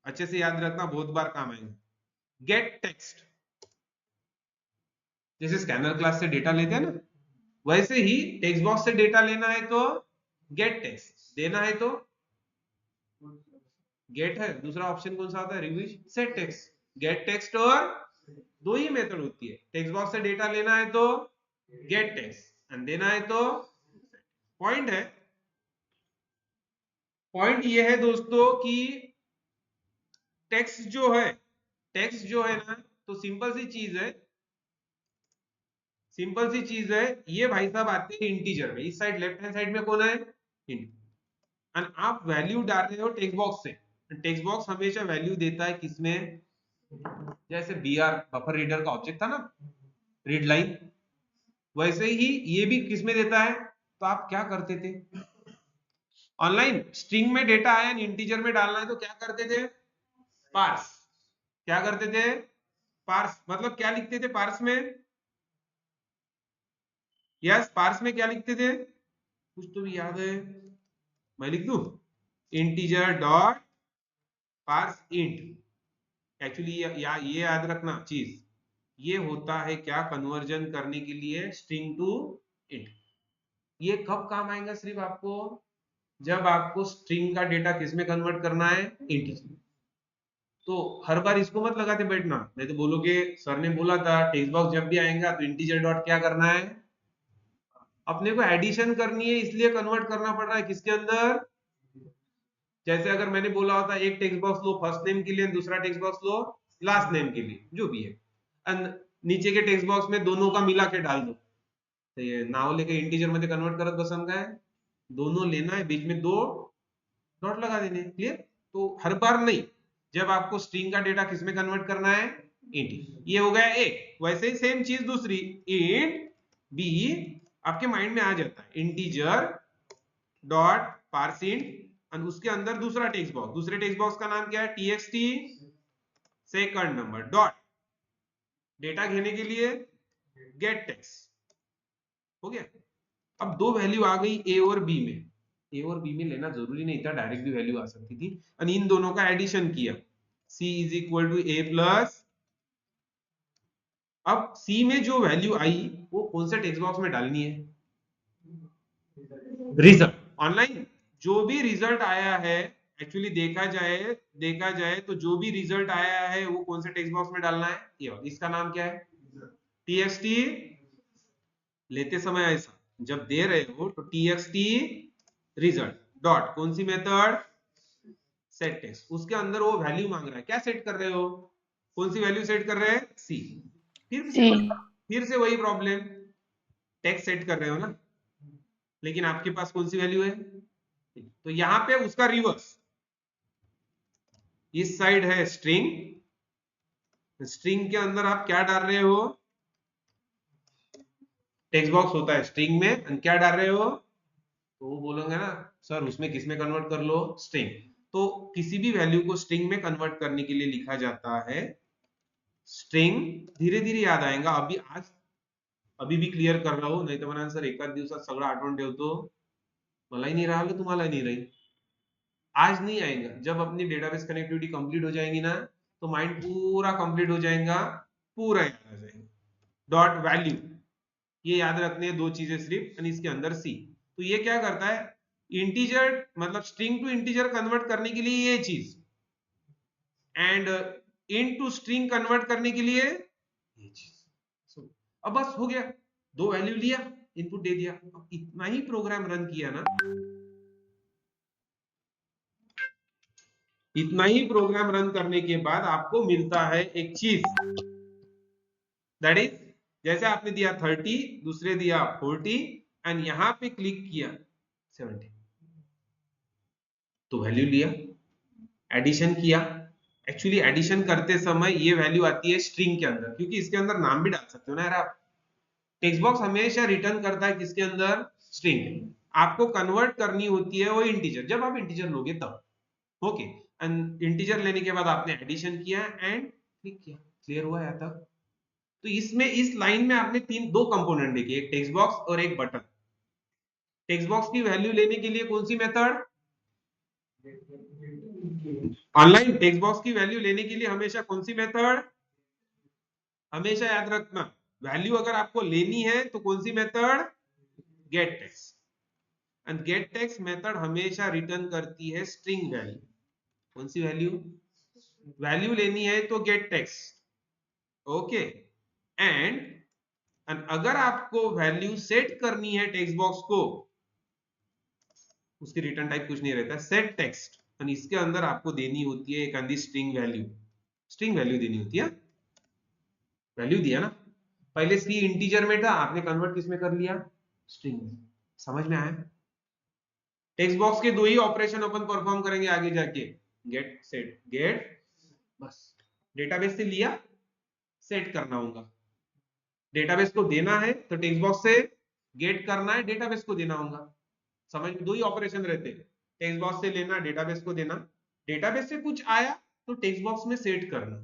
अच्छे से याद रखना, बहुत बार काम आएगा। गेट टेक्स्ट, जैसे स्कैनर क्लास से डेटा लेते हैं ना, वैसे ही टेक्स्ट बॉक्स से डेटा लेना है तो गेट टेक्स्ट, देना है तो गेट है, दूसरा ऑप्शन कौन सा आता है, रिवीज सेट टेक्स्ट। गेट टेक्स्ट और दो ही मेथड होती है, टेक्स्ट बॉक्स से डेटा लेना है तो गेट टेक्स्ट एंड देना है तो। पॉइंट है, पॉइंट ये है दोस्तों कि टेक्स्ट जो है ना, तो सिंपल सी चीज है, सिंपल सी चीज है। ये भाई साहब आते हैं इंटीजर में, इस साइड लेफ्ट हैंड साइड में कौन है, इंट। एंड आप वैल्यू डाल रहे हो टेक्स्ट बॉक्स से, टेक्स्ट बॉक्स हमेशा वैल्यू देता है किसमें, जैसे बीआर बफर रीडर का ऑब्जेक्ट था ना, रीड लाइन, वैसे ही ये भी किसमें देता है। तो आप क्या करते थे ऑनलाइन, स्ट्रिंग में डेटा आया इंटीजर में डालना है तो क्या करते थे, पार्स। क्या करते थे, पार्स। मतलब क्या लिखते थे पार्स में, यस पार्स में क्या लिखते थे, कुछ तो भी याद है, मैं लिख दूं, integer dot parse int. Actually ये याद रखना चीज, ये होता है क्या, कन्वर्जन करने के लिए स्ट्रिंग टू इंट। ये कब काम आएगा, सिर्फ आपको जब आपको स्ट्रिंग का डेटा किसमें कन्वर्ट करना है, इंटीजर। तो हर बार इसको मत लगाते बैठना, नहीं तो बोलोगे सर ने बोला था टेक्स्ट बॉक्स जब भी आएगा तो इंटीजर डॉट क्या करना है, अपने को एडिशन करनी है, इसलिए कन्वर्ट करना पड़ रहा है किसके अंदर। जैसे अगर मैंने बोला होता एक टेक्स्ट बॉक्स लो फर्स्ट नेम के लिए, दूसरा टेक्स्ट बॉक्स लो लास्ट नेम के लिए, जो भी है, and नीचे के टेक्स्ट बॉक्स में दोनों का मिला के डाल दो, तो ये नाव लेके इंटीजर मध्ये कन्वर्ट करत बसन काय, दोनों लेना है, बीच में दो डॉट लगा देने, क्लियर। तो हर बार नहीं, जब आपको स्ट्रिंग का डेटा किसमें कन्वर्ट करना है, इंट। ये हो गया एक। वैसे ही सेम चीज दूसरी, इंट बी, आपके माइंड में आ जाता है इंटीजर डॉट पार्सिंट, और उसके अंदर दूसरा टेक्स्ट बॉक्स, दूसरे टेक्स्ट बॉक्स का नाम क्या है, txt second number dot data घेने के लिए गेट टेक्स्ट। हो गया। अब दो वैल्यू आ गई ए और बी में, ए और बी में लेना जरूरी नहीं था, डायरेक्ट भी वैल्यू आ सकती थी, और इन दोनों का एडिशन किया, c is equal to A plus. अब c में जो वैल्यू आई वो कौन से टेक्स्ट बॉक्स में डालनी है, रिजल्ट। ऑनलाइन जो भी रिजल्ट आया है, एक्चुअली देखा जाए तो जो भी रिजल्ट आया है वो कौन से टेक्स्ट बॉक्स में डालना है, ये इसका नाम क्या है, txt। लेते समय ऐसा जब दे रहे हो तो txt रिजल्ट डॉट कौन सी मेथड, सेट टेक्स्ट, उसके अंदर वो वैल्यू मांग रहा है, क्या सेट कर रहे हो, कौन सी वैल्यू सेट कर रहे हैं, सी। फिर से वही प्रॉब्लम, टेक्स्ट सेट कर रहे हो ना, लेकिन आपके पास कौन सी वैल्यू है, तो यहां पे उसका रिवर्स, इस साइड है स्ट्रिंग, स्ट्रिंग के अंदर आप क्या डाल रहे हो, टेक्स्ट बॉक्स होता है स्ट्रिंग में, क्या डाल रहे हो, तो वो बोलोगे ना सर उसमें किसमें कन्वर्ट कर लो, स्ट्रिंग। तो किसी भी वैल्यू को स्ट्रिंग में कन्वर्ट करने के लिए लिखा जाता है स्ट्रिंग। धीरे धीरे याद आएगा, अभी भी क्लियर कर रहा हूं, नहीं तो म्हणा सर एकाच दिवसात सगळं आठवण ठेवतो, मलाही नहीं राहिलं तुम्हालाही नहीं रही। आज नहीं आएगा, जब अपनी डेटाबेस कनेक्टिविटी कंप्लीट हो जाएगी ना, तो माइंड पूरा कंप्लीट हो जाएगा, पूरा याद आ जाएगा। डॉट वैल्यू, ये याद रखने हैं दो चीजें सिर्फ, और इसके अंदर सी। तो ये क्या करता है, इंटीजर मतलब स्ट्रिंग टू इंटीजर कन्वर्ट करने के लिए ये चीज, and int to string convert करने के लिए ये चीज। अब बस हो गया, दो वैल्यू लिया, इनपुट दे दिया। अब इतना ही प्रोग्राम रन किया ना, इतना ही प्रोग्राम रन करने के बाद आपको मिलता है एक चीज, दैट इज जैसे आपने दिया 30, दूसरे दिया 40 एंड यहां पे क्लिक किया 70, तो वैल्यू लिया, एडिशन किया। एक्चुअली एडिशन करते समय ये वैल्यू आती है स्ट्रिंग के अंदर, क्योंकि इसके अंदर नाम भी डाल सकते हो ना यार आप। टेक्स्ट बॉक्स हमेशा रिटर्न करता है किसके अंदर, स्ट्रिंग। आपको कन्वर्ट करनी होती है वो इंटीजर, जब आप इंटीजर लोगे तब। ओके, एंड इंटीजर लेने के बाद आपने एडिशन किया एंड क्लिक किया। क्लियर हुआ यहाँ तक? तो इसमें इस लाइन में आपने दो कंपोनेंट देखे, एक टेक्स्ट बॉक्स और एक बटन। टेक्स्ट बॉक्स की वैल्यू लेने के लिए कौन सी मेथड, ऑनलाइन। टेक्स्ट बॉक्स की वैल्यू लेने के लिए हमेशा कौन सी मेथड, हमेशा याद रखना, वैल्यू अगर आपको लेनी है तो कौन सी method, get text. And get text method हमेशा रिटर्न करती है स्ट्रिंग वैल्यू। कौन सी वैल्यू, वैल्यू लेनी है तो गेट टेक्स्ट। ओके, एंड अगर आपको वैल्यू सेट करनी है टेक्स्ट बॉक्स को, उसकी रिटर्न टाइप कुछ नहीं रहता, सेट टेक्स्ट, और इसके अंदर आपको देनी होती है एक अंधी स्ट्रिंग वैल्यू। स्ट्रिंग वैल्यू देनी होती है, वैल्यू दिया ना, पहले सी इंटीजर में था, आपने कन्वर्ट किस में कर लिया, स्ट्रिंग में। समझ में आया? टेक्स्ट बॉक्स के दो ही ऑपरेशन अपन परफॉर्म करेंगे आगे जाके, गेट सेट, गेट, बस डेटाबेस से लिया, सेट करना होगा। डेटाबेस को देना है तो टेक्स्ट बॉक्स से गेट करना है, डेटाबेस को देना होगा। समझ में, दो ही ऑपरेशन रहते हैं, टेक्स्ट बॉक्स से लेना, डेटाबेस को देना। डेटाबेस से कुछ आया तो टेक्स्ट बॉक्स में सेट करना,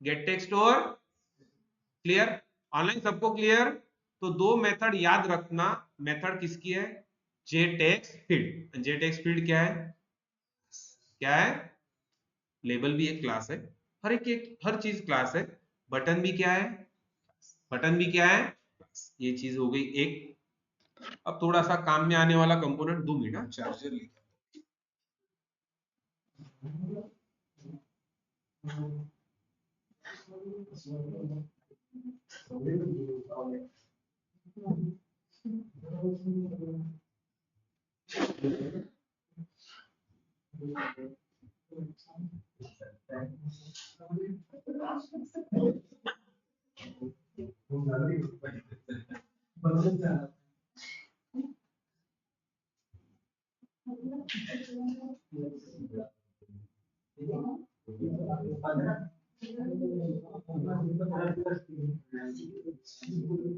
गेट टेक्स्ट और क्लियर। ऑनलाइन सबको क्लियर? तो दो मेथड याद रखना, मेथड किसकी है, जेटेक्स्ट फील्ड। जेटेक्स्ट फील्ड क्या है, क्या है, लेबल भी एक क्लास है, हर चीज क्लास है। बटन भी क्या है, बटन भी क्या है, ये चीज हो गई एक। अब थोड़ा सा काम में आने वाला कंपोनेंट, 2 मिनट, चार्जर लेके।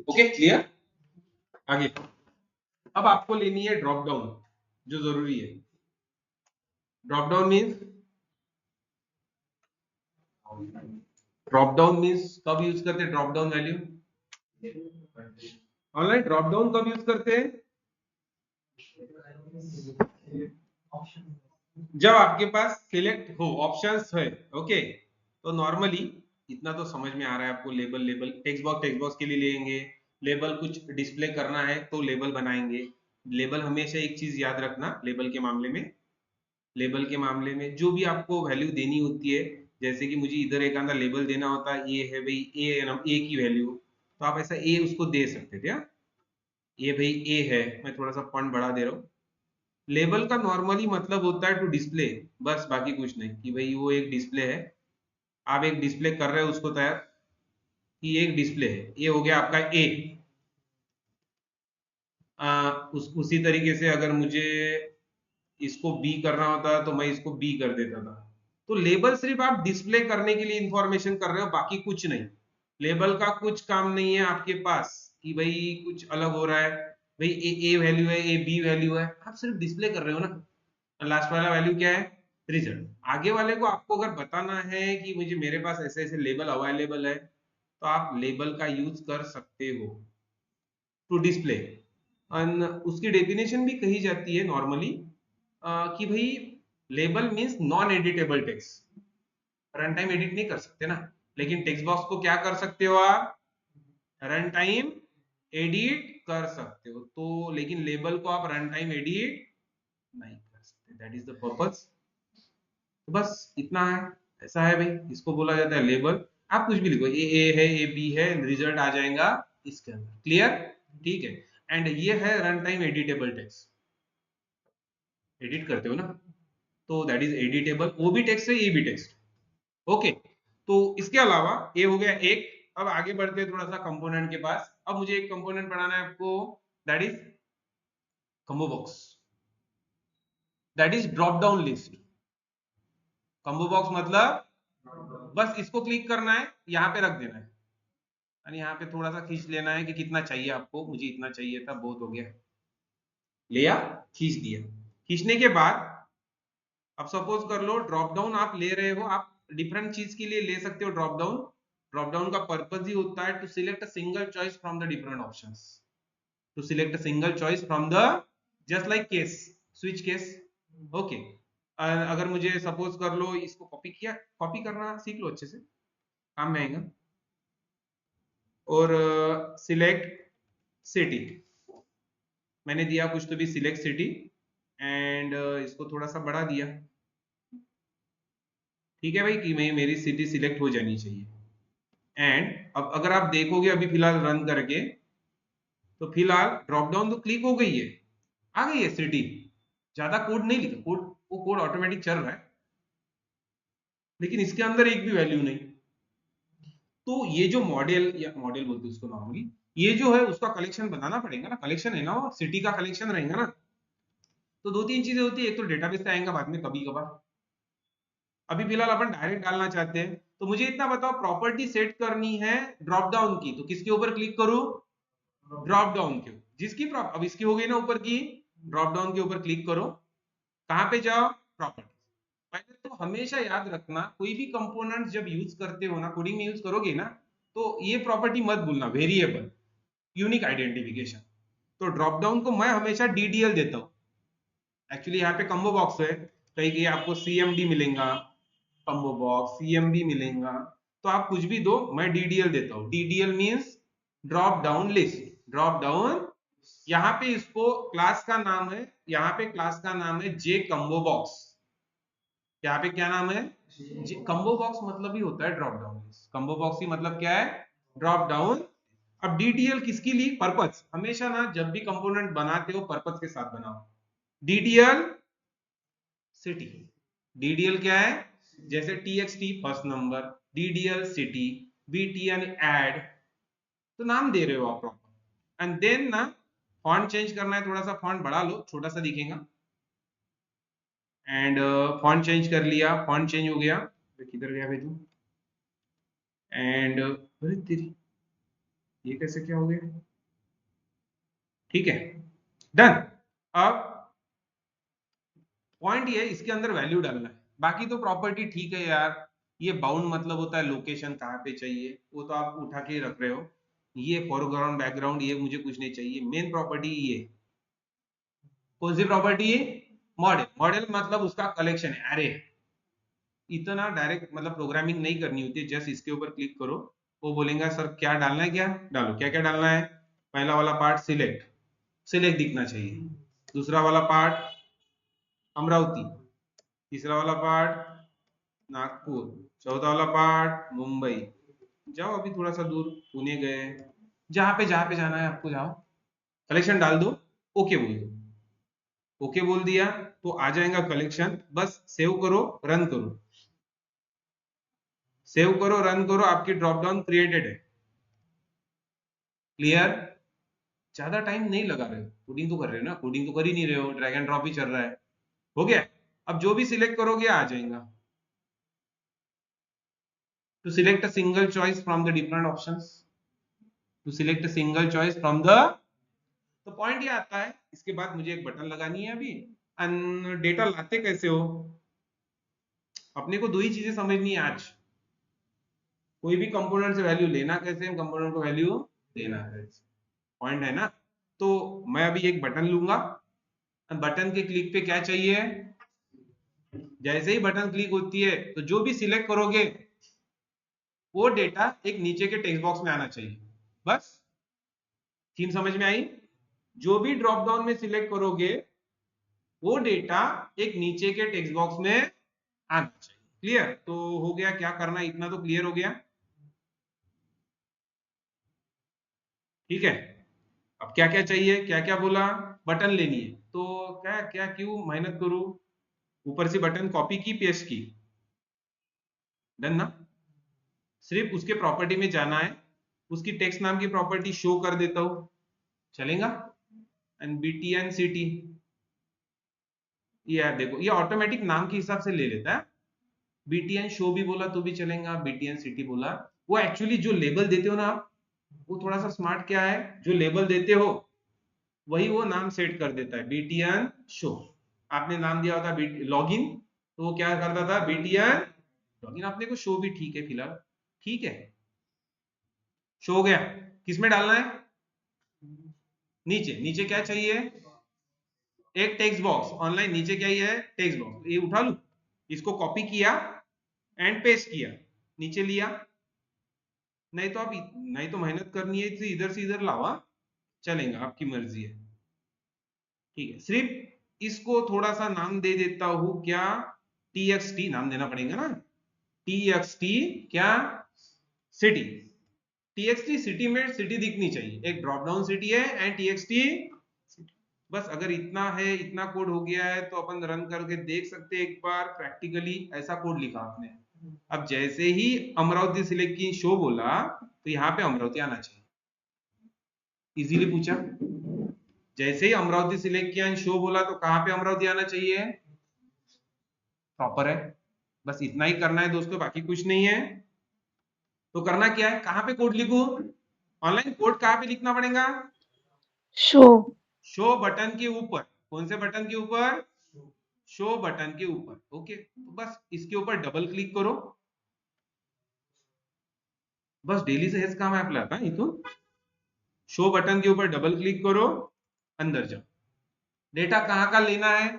Okay clear? आगे अब आपको लेनी है ड्रॉप डाउन, जो जरूरी है। Drop down means, drop down means कब यूज करते हैं drop down value, online drop down कब यूज करते हैं, जब आपके पास सिलेक्ट हो, ऑप्शंस है। ओके, तो नॉर्मली इतना तो समझ में आ रहा है आपको, लेबल, लेबल टेक्स्ट बॉक्स के लिए लेंगे, लेबल कुछ डिस्प्ले करना है तो लेबल बनाएंगे। लेबल हमेशा एक चीज याद रखना, लेबल के मामले में, लेबल के मामले में जो भी आपको वैल्यू देनी होती है, जैसे कि मुझे इधर एक आधा लेबल देना होता है, ये है भाई ए की वैल्यू, तो आप ऐसा ए उसको दे सकते थे, ये भाई ए है, मैं थोड़ा सा फॉन्ट बढ़ा दे रहा हूँ। लेबल का नॉर्मली मतलब होता है टू डिस्प्ले, बस, बाकी कुछ नहीं, कि भाई वो एक डिस्प्ले है, आप एक डिस्प्ले कर रहे हो उसको तैयार, कि एक डिस्प्ले है, ये हो गया आपका ए। उसी तरीके से अगर मुझे इसको बी करना होता तो मैं इसको बी कर देता था। तो लेबल सिर्फ आप डिस्प्ले करने के लिए इंफॉर्मेशन कर रहे हो, बाकी कुछ नहीं। लेबल का कुछ काम नहीं है आपके पास कि भाई कुछ अलग हो रहा है, भाई ए वैल्यू है, ए बी वैल्यू है, आप सिर्फ डिस्प्ले कर रहे हो ना। लास्ट वाला वैल्यू क्या है, रिजल्ट। आगे वाले को आपको अगर बताना है कि मुझे मेरे पास ऐसे ऐसे लेबल अवेलेबल है, तो आप लेबल का यूज कर सकते हो टू डिस्प्ले। उसकी डेफिनेशन भी कही जाती है नॉर्मली, कि भाई label means non editable text, run time edit नहीं कर सकते ना, लेकिन टेक्स्ट बॉक्स को क्या कर सकते हो आप, रन टाइम एडिट कर सकते हो। तो लेकिन लेबल को आप रन टाइम एडिट नहीं कर सकते, दैट इज द पर्पस। तो बस इतना है, ऐसा है भाई, इसको बोला जाता है लेबल। आप कुछ भी लिखो, ए है, ए बी है, रिजल्ट आ जाएगा इसके अंदर, क्लियर? ठीक है। एंड ये है run time editable text, edit करते हो ना, तो दैट इज एडिटेबल, वो भी टेक्स्ट है, ये भी टेक्स्ट। ओके, तो इसके अलावा ये हो गया एक। अब आगे बढ़ते हैं थोड़ा सा कंपोनेंट के पास। अब मुझे एक कंपोनेंट पढ़ाना है आपको, that is combo box, that is drop down list. Combo box मतलब बस इसको क्लिक करना है, यहां पे रख देना है, यानी यहाँ पे थोड़ा सा खींच लेना है कि कितना चाहिए आपको, मुझे इतना चाहिए था, बहुत हो गया, लिया, खींच दिया। खींचने के बाद अब सपोज कर लो ड्रॉप डाउन आप ले रहे हो, आप डिफरेंट चीज के लिए ले सकते हो ड्रॉप डाउन। ड्रॉप डाउन का पर्पस ही होता है to select a single choice from the different options, to select a single choice from the, just like case, switch case. Okay, अगर मुझे सपोज कर लो इसको कॉपी किया, कॉपी करना सीख लो अच्छे से, काम में आएगा। और सिलेक्ट सिटी, मैंने दिया कुछ तो भी सिलेक्ट सिटी, एंड इसको थोड़ा सा बढ़ा दिया। ठीक है भाई, कि मैं मेरी सिटी सिलेक्ट हो जानी चाहिए। एंड अब अगर आप देखोगे अभी फिलहाल रन करके, तो फिलहाल ड्रॉप डाउन तो क्लिक हो गई है, आ गई है सिटी, ज्यादा कोड नहीं लिखा, कोड वो कोड ऑटोमेटिक चल रहा है, लेकिन इसके अंदर एक भी वैल्यू नहीं। तो ये जो मॉडल, या मॉडल बोलते हैं उसको नॉर्मली, ये जो है उसका कलेक्शन बनाना पड़ेगा ना, कलेक्शन है ना, वो सिटी का कलेक्शन रहेगा ना। तो दो तीन चीजें होती है, एक तो डेटाबेस से आएगा बाद में कभी कभार, अभी फिलहाल अपन डायरेक्ट डालना चाहते हैं। तो मुझे इतना बताओ, प्रॉपर्टी सेट करनी है ड्रॉप डाउन की, तो किसके ऊपर क्लिक करूं? ड्रॉप डाउन के, जिसकी अब इसकी हो गई ना ऊपर की, ड्रॉप डाउन के ऊपर क्लिक करो, कहां पे जाओ? प्रॉपर्टी। पहले तो हमेशा याद रखना, कोई भी कंपोनेंट जब यूज करते हो ना, कोडिंग में यूज करोगे ना, तो ये प्रॉपर्टी मत भूलना, वेरिएबल, यूनिक आइडेंटिफिकेशन। तो ड्रॉप डाउन को मैं हमेशा डीडीएल देता हूँ। एक्चुअली यहाँ पे कम्बो बॉक्स है, कहीं कहीं आपको सीएमडी मिलेगा, कम्बो बॉक्स सीएमडी मिलेगा, तो आप कुछ भी दो, मैं डीडीएल देता हूँ। DDL means drop down list, drop down. यहाँ पे इसको क्लास का नाम है, यहाँ पे क्लास का नाम है जे कम्बो बॉक्स। यहाँ पे क्या नाम है? कम्बो बॉक्स मतलब ही होता है drop down list, combo box ही मतलब क्या है? Drop down. अब डीडीएल किसके लिए? पर्पस, हमेशा ना जब भी कंपोनेंट बनाते हो पर्पस के साथ बनाओ। डीडीएल सिटी, डीडीएल क्या है? जैसे TXT first number, DDL city, BT यानी ऐड, तो नाम दे रहे हो आप प्रॉपर। एंड देन ना फॉन्ट चेंज करना है, थोड़ा सा फॉन्ट बढ़ा लो, छोटा सा दिखेगा। एंड फॉन्ट चेंज कर लिया, फॉन्ट चेंज हो गया, किधर गया भाई तू? एंड अरे तेरी, ये कैसे क्या हो गया? ठीक है, डन। अब पॉइंट ये है, इसके अंदर वैल्यू डालना है, बाकी तो प्रॉपर्टी ठीक है यार। ये बाउंड मतलब होता है लोकेशन कहाँ पे चाहिए, वो तो आप उठा के रख रहे हो। ये फोरग्राउंड बैकग्राउंड ये मुझे कुछ नहीं चाहिए, मेन प्रॉपर्टी ये। कौन सी प्रॉपर्टी? मॉडल, मॉडल मतलब उसका कलेक्शन है। अरे इतना डायरेक्ट मतलब प्रोग्रामिंग नहीं करनी होती है, जस्ट इसके ऊपर क्लिक करो, वो बोलेगा सर क्या डालना है, क्या डालो, क्या क्या डालना है। पहला वाला पार्ट सिलेक्ट, सिलेक्ट दिखना चाहिए। दूसरा वाला पार्ट अमरावती, तीसरा वाला पार्ट नागपुर, चौथा वाला पार्ट मुंबई। जाओ अभी थोड़ा सा दूर, पुणे गए, जहां पे जाना है आपको जाओ, कलेक्शन डाल दो, ओके बोल दो। ओके बोल दिया तो आ जाएगा कलेक्शन, बस सेव करो, रन करो, सेव करो, रन करो, आपकी ड्रॉप डाउन क्रिएटेड है। क्लियर? ज्यादा टाइम नहीं लगा रहे हो, कोडिंग तो कर रहे हो ना, कोडिंग तो कर ही नहीं रहे हो, ड्रैग एंड ड्रॉप ही चल रहा है। हो गया। अब जो भी सिलेक्ट करोगे आ जाएगा, to select a single choice from the different options, to select a single choice from the. तो पॉइंट ये आता है, इसके बाद मुझे एक बटन लगानी है अभी। डेटा लाते कैसे हो? अपने को दो ही चीजें समझनी है आज, कोई भी कंपोनेंट से वैल्यू लेना कैसे, कंपोनेंट को वैल्यू देना कैसे, पॉइंट है ना। तो मैं अभी एक बटन लूंगा, बटन के क्लिक पे क्या चाहिए? जैसे ही बटन क्लिक होती है तो जो भी सिलेक्ट करोगे वो डेटा एक नीचे के टेक्स्ट बॉक्स में आना चाहिए, बस। थीम समझ में आई? जो भी ड्रॉप डाउन में सिलेक्ट करोगे वो डेटा एक नीचे के टेक्स्ट बॉक्स में आना चाहिए। क्लियर? तो हो गया, क्या करना इतना तो क्लियर हो गया। ठीक है, अब क्या क्या चाहिए, क्या क्या बोला, बटन लेनी है, तो क्या क्या क्यों मेहनत करूं, ऊपर से बटन कॉपी की पेस्ट की, डन ना। सिर्फ उसके प्रॉपर्टी में जाना है, उसकी टेक्स्ट नाम की प्रॉपर्टी शो कर देता हूं, चलेगा। एंड BTN सिटी, ये यार देखो ये ऑटोमेटिक नाम के हिसाब से ले लेता है। BTN शो भी बोला तो भी चलेगा, BTN सिटी बोला। वो एक्चुअली जो लेबल देते हो ना आप, वो थोड़ा सा स्मार्ट क्या है, जो लेबल देते हो वही वो नाम सेट कर देता है, BTN शो। आपने नाम दिया होता लॉगिन, तो वो क्या करता था, BTN लॉगिन। आपने को शो भी ठीक है फिलहाल, ठीक है, शो हो गया। किसमें डालना है, नीचे। नीचे क्या चाहिए, एक टेक्स्ट बॉक्स। ऑनलाइन नीचे क्या ही है, टेक्स्ट बॉक्स। ये उठा लू, इसको कॉपी किया एंड पेस्ट किया, नीचे लिया। नहीं तो आप नहीं तो मेहनत करनी है तो इधर से इधर लावा, चलेगा, आपकी मर्जी है। ठीक है, सिर्फ इसको थोड़ा सा नाम दे देता हूं, क्या, TXT नाम देना पड़ेगा ना, TXT क्या, सिटी। TXT सिटी में सिटी दिखनी चाहिए, एक ड्रॉप डाउन सिटी है एंड TXT। बस अगर इतना है, इतना कोड हो गया है तो अपन रन करके देख सकते हैं एक बार प्रैक्टिकली। ऐसा कोड लिखा आपने, अब जैसे ही अमरावती सिलेक्ट की शो बोला तो यहाँ पे अमरावती आना चाहिए, इजीली पूछा। जैसे ही अमरावती सिलेक्ट किया शो बोला तो कहां पे अमरावती आना चाहिए, प्रॉपर है। बस इतना ही करना है दोस्तों, बाकी कुछ नहीं है। तो करना क्या है, कहां पे कोड लिखूं, ऑनलाइन कोड कहां पे लिखना पड़ेगा, शो शो बटन के ऊपर। कौन से बटन के ऊपर, शो बटन के ऊपर। ओके, तो बस इसके ऊपर डबल क्लिक करो, बस डेली से हेच काम है आपला आता इथून। शो बटन के ऊपर डबल क्लिक करो, अंदर जाओ। डेटा कहां का लेना है,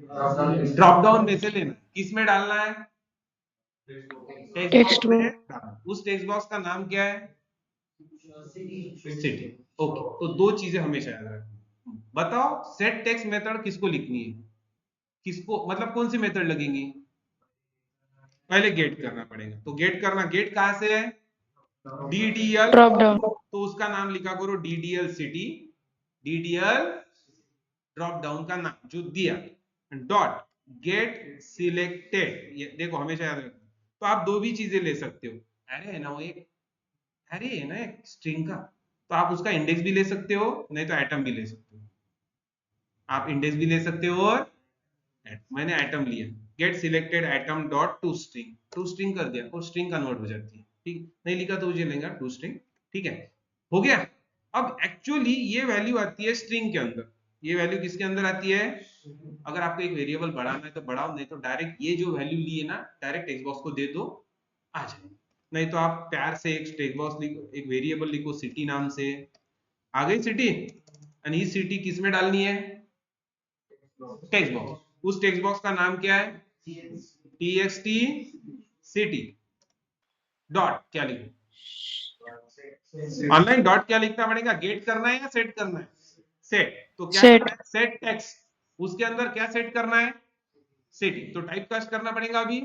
ड्रॉप डाउन में से लेना। किस में डालना है, टेक्स्ट टेक्स्ट बॉक्स में बुक डालना। उस टेक्स्ट बॉक्स का नाम क्या है, सिटी। ओके, तो दो चीजें हमेशा याद रखनी। बताओ सेट टेक्स्ट मेथड किसको लिखनी है, किसको मतलब कौन सी मेथड लगेंगी, पहले गेट करना पड़ेगा। तो गेट करना, गेट कहां से है, DDL, ड्रॉप डाउन तो उसका नाम लिखा करो DDL city, DDL drop down का नाम जो दिया, डॉट गेट सिलेक्टेड। ये देखो हमेशा याद रखना। तो आप दो भी चीजें ले सकते हो, अरे है ना वो एक, अरे है ना एक स्ट्रिंग का, तो आप उसका इंडेक्स भी ले सकते हो, नहीं तो एटम भी ले सकते हो। आप इंडेक्स भी ले सकते हो और मैंने एटम लिया, get selected item dot to string, to string कर दिया और स्ट्रिंग कन्वर्ट हो जाती है। ठीक, नहीं लिखा तो मुझे लेगा टू स्ट्रिंग। ठीक है, हो गया। अब एक्चुअली ये वैल्यू आती है स्ट्रिंग के अंदर, ये वैल्यू किसके अंदर आती है, अगर आपको एक वेरिएबल बढ़ाना है तो बढ़ाओ, नहीं तो डायरेक्ट ये जो वैल्यू ली है ना डायरेक्ट टेक्स्ट बॉक्स को दे दो, आ जाएगा। नहीं तो आप प्यार से एक टेक्स्ट बॉक्स लिखो, एक वेरिएबल लिखो सिटी नाम से, आ गई सिटी। और ये सिटी किस में डालनी है, टेक्स्ट बॉक्स। उस टेक्स्ट बॉक्स का नाम क्या है, TXT सिटी डॉट क्या लिखो, ऑनलाइन डॉट क्या लिखना पड़ेगा, गेट करना है या सेट करना है, सेट। तो क्या सेट करना है, सेट टेक्स्ट, उसके अंदर क्या सेट करना है, सिटी। तो टाइप कास्ट करना पड़ेगा अभी,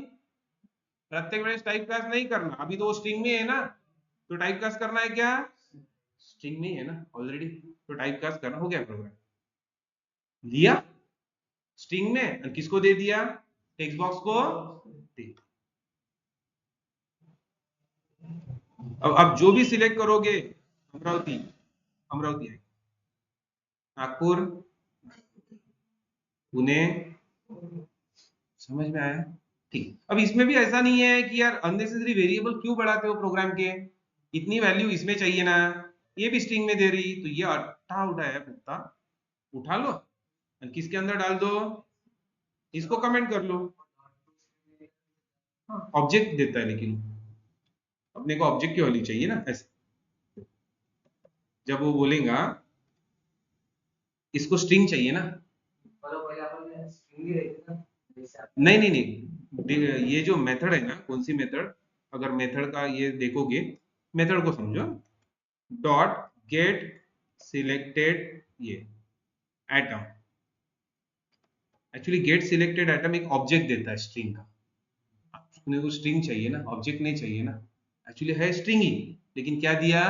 प्रत्येक वेळेस टाइप कास्ट नहीं करना, अभी तो वो स्ट्रिंग में है ना, तो टाइप कास्ट करना है क्या, स्ट्रिंग में है ना ऑलरेडी, तो टाइप कास्ट करना। हो गया प्रोग्राम, लिया स्ट्रिंग में और किसको दे दिया, टेक्स्ट बॉक्स को दे दिया। अब आप जो भी सिलेक्ट करोगे, अमरावती, अमरावती है, नागपुर, पुणे, समझ में आया। ठीक, अब इसमें भी ऐसा नहीं है कि यार अननेसेसरी वेरिएबल क्यों बढ़ाते हो प्रोग्राम के, इतनी वैल्यू इसमें चाहिए ना, ये भी स्ट्रिंग में दे रही, तो ये अट्ठा उठाया कुत्ता, उठा लो और किसके अंदर डाल दो, इसको कमेंट कर लो। ऑब्जेक्ट देता है लेकिन अपने को ऑब्जेक्ट की वैल्यू चाहिए ना, ऐसे जब वो बोलेगा इसको स्ट्रिंग चाहिए ना, नहीं नहीं नहीं, ये जो मेथड है ना, कौन सी मेथड, अगर मेथड का ये देखोगे, मेथड को समझो, डॉट गेट सिलेक्टेड ये atom, actually get selected item एक ऑब्जेक्ट देता है स्ट्रिंग का, अपने को स्ट्रिंग चाहिए ना, ऑब्जेक्ट नहीं चाहिए ना, एक्चुअली है स्ट्रिंग ही, लेकिन क्या दिया,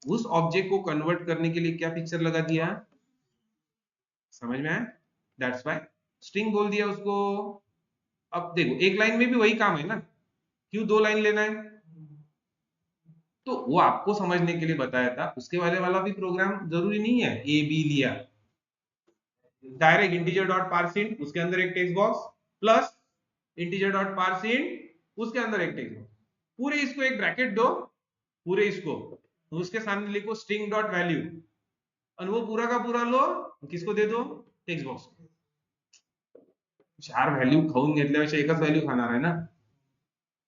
उस ऑब्जेक्ट को कन्वर्ट करने के लिए क्या पिक्चर लगा दिया, समझ में आया, दैट्स व्हाई स्ट्रिंग बोल दिया उसको। अब देखो एक लाइन में भी वही काम है ना, क्यों दो लाइन लेना है, तो वो आपको समझने के लिए बताया था, उसके वाले वाला भी प्रोग्राम जरूरी नहीं है ए बी लिया, डायरेक्ट इंटीजर डॉट पार्सिंट उसके अंदर एक text box plus integer dot parseInt उसके अंदर एक टेक्स्ट बॉक्स, पूरे इसको एक ब्रैकेट दो, पूरे इसको उसके सामने लिखो स्ट्रिंग डॉट वैल्यू, और वो पूरा का पूरा लो किसको दे दो, टेक्स्ट बॉक्स को। चार व्हॅल्यू खाऊन घेतल्यापेक्षा एकच व्हॅल्यू खाणार है ना,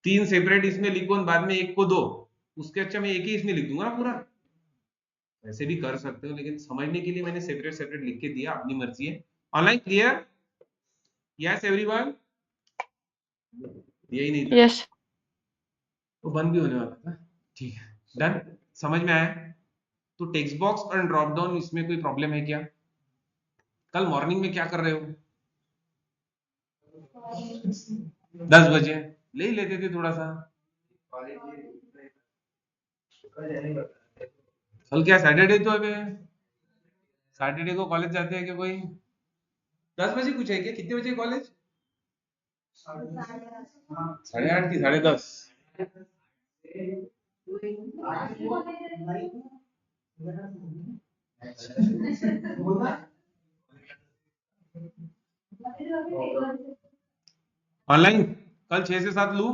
तीन सेपरेट इसमें लिखो और बाद में एक को दो, उसके अच्छा मैं एक ही इसमें लिख दूंगा पूरा, वैसे भी कर सकते हो, लेकिन समझने के लिए मैंने सेपरेट सेपरेट लिख के दिया, अपनी मर्जी है। ऑनलाइन क्लियर, यस एवरीवन, यही नहीं था, यस तो बंद भी होने वाला था, ठीक है डन, समझ में आया। तो टेक्स्ट बॉक्स और ड्रॉप डाउन इसमें कोई प्रॉब्लम है क्या, कल मॉर्निंग में क्या कर रहे हो, 10 बजे ले ही लेते थे थोड़ा सा, कल क्या सैटरडे तो अभी, सैटरडे को कॉलेज जाते हैं क्या कोई, 10 बजे कुछ है क्या, कितने बजे कॉलेज, 8:30 की 10:30, ऑनलाइन कल 6 से 7 लू,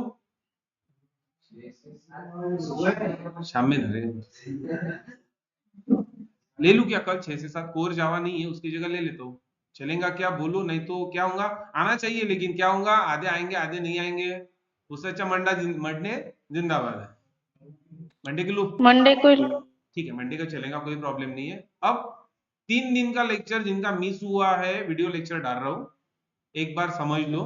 शाम में धरे ले लू क्या, कल 6 से 7 कोर जावा नहीं है, उसकी जगह ले लेता हूँ, चलेगा क्या बोलो, नहीं तो क्या होगा, आना चाहिए लेकिन क्या होगा, आधे आएंगे आधे नहीं आएंगे, उससे अच्छा मंडे जिंदाबाद है, मंडे के लू, मंडे को ठीक है मंडे का चलेगा, कोई प्रॉब्लम नहीं है। अब 3 दिन का लेक्चर जिनका मिस हुआ है वीडियो लेक्चर डाल रहा हूँ, एक बार समझ लो,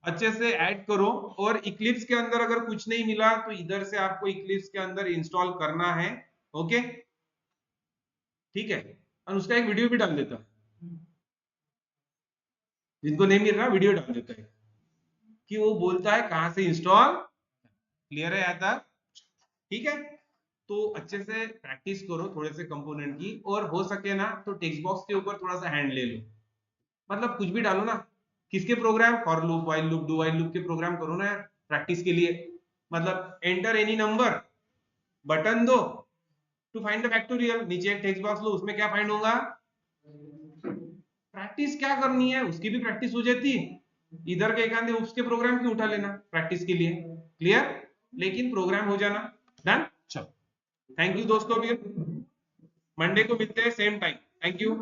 अच्छे से ऐड करो, और इक्लिप्स के अंदर अगर कुछ नहीं मिला तो इधर से आपको इक्लिप्स के अंदर इंस्टॉल करना है, ओके ठीक है, और उसका एक वीडियो भी डाल देता हूं, जिनको नहीं मिल रहा वीडियो डाल देता है, कि वो बोलता है कहां से इंस्टॉल, क्लियर है यहाँ तक, ठीक है। तो अच्छे से प्रैक्टिस करो थोड़े से कंपोनेंट की, और हो सके ना तो टेक्स्ट बॉक्स के ऊपर थोड़ा सा हैंड ले लो, मतलब कुछ भी डालो ना, किसके program, for loop while loop do while loop के प्रोग्राम करो ना यार प्रैक्टिस के लिए, मतलब एंटर एनी नंबर, बटन दो टू फाइंड द फैक्टोरियल, नीचे एक टेक्स्ट बॉक्स लो, उसमें क्या फाइंड होगा, प्रैक्टिस क्या करनी है, उसकी भी प्रैक्टिस हो जाती, इधर के एक आधे उसके प्रोग्राम क्यों उठा लेना प्रैक्टिस के लिए, क्लियर, लेकिन प्रोग्राम हो जाना, डन, चलो थैंक यू दोस्तों, फिर मंडे को मिलते हैं सेम टाइम, थैंक यू।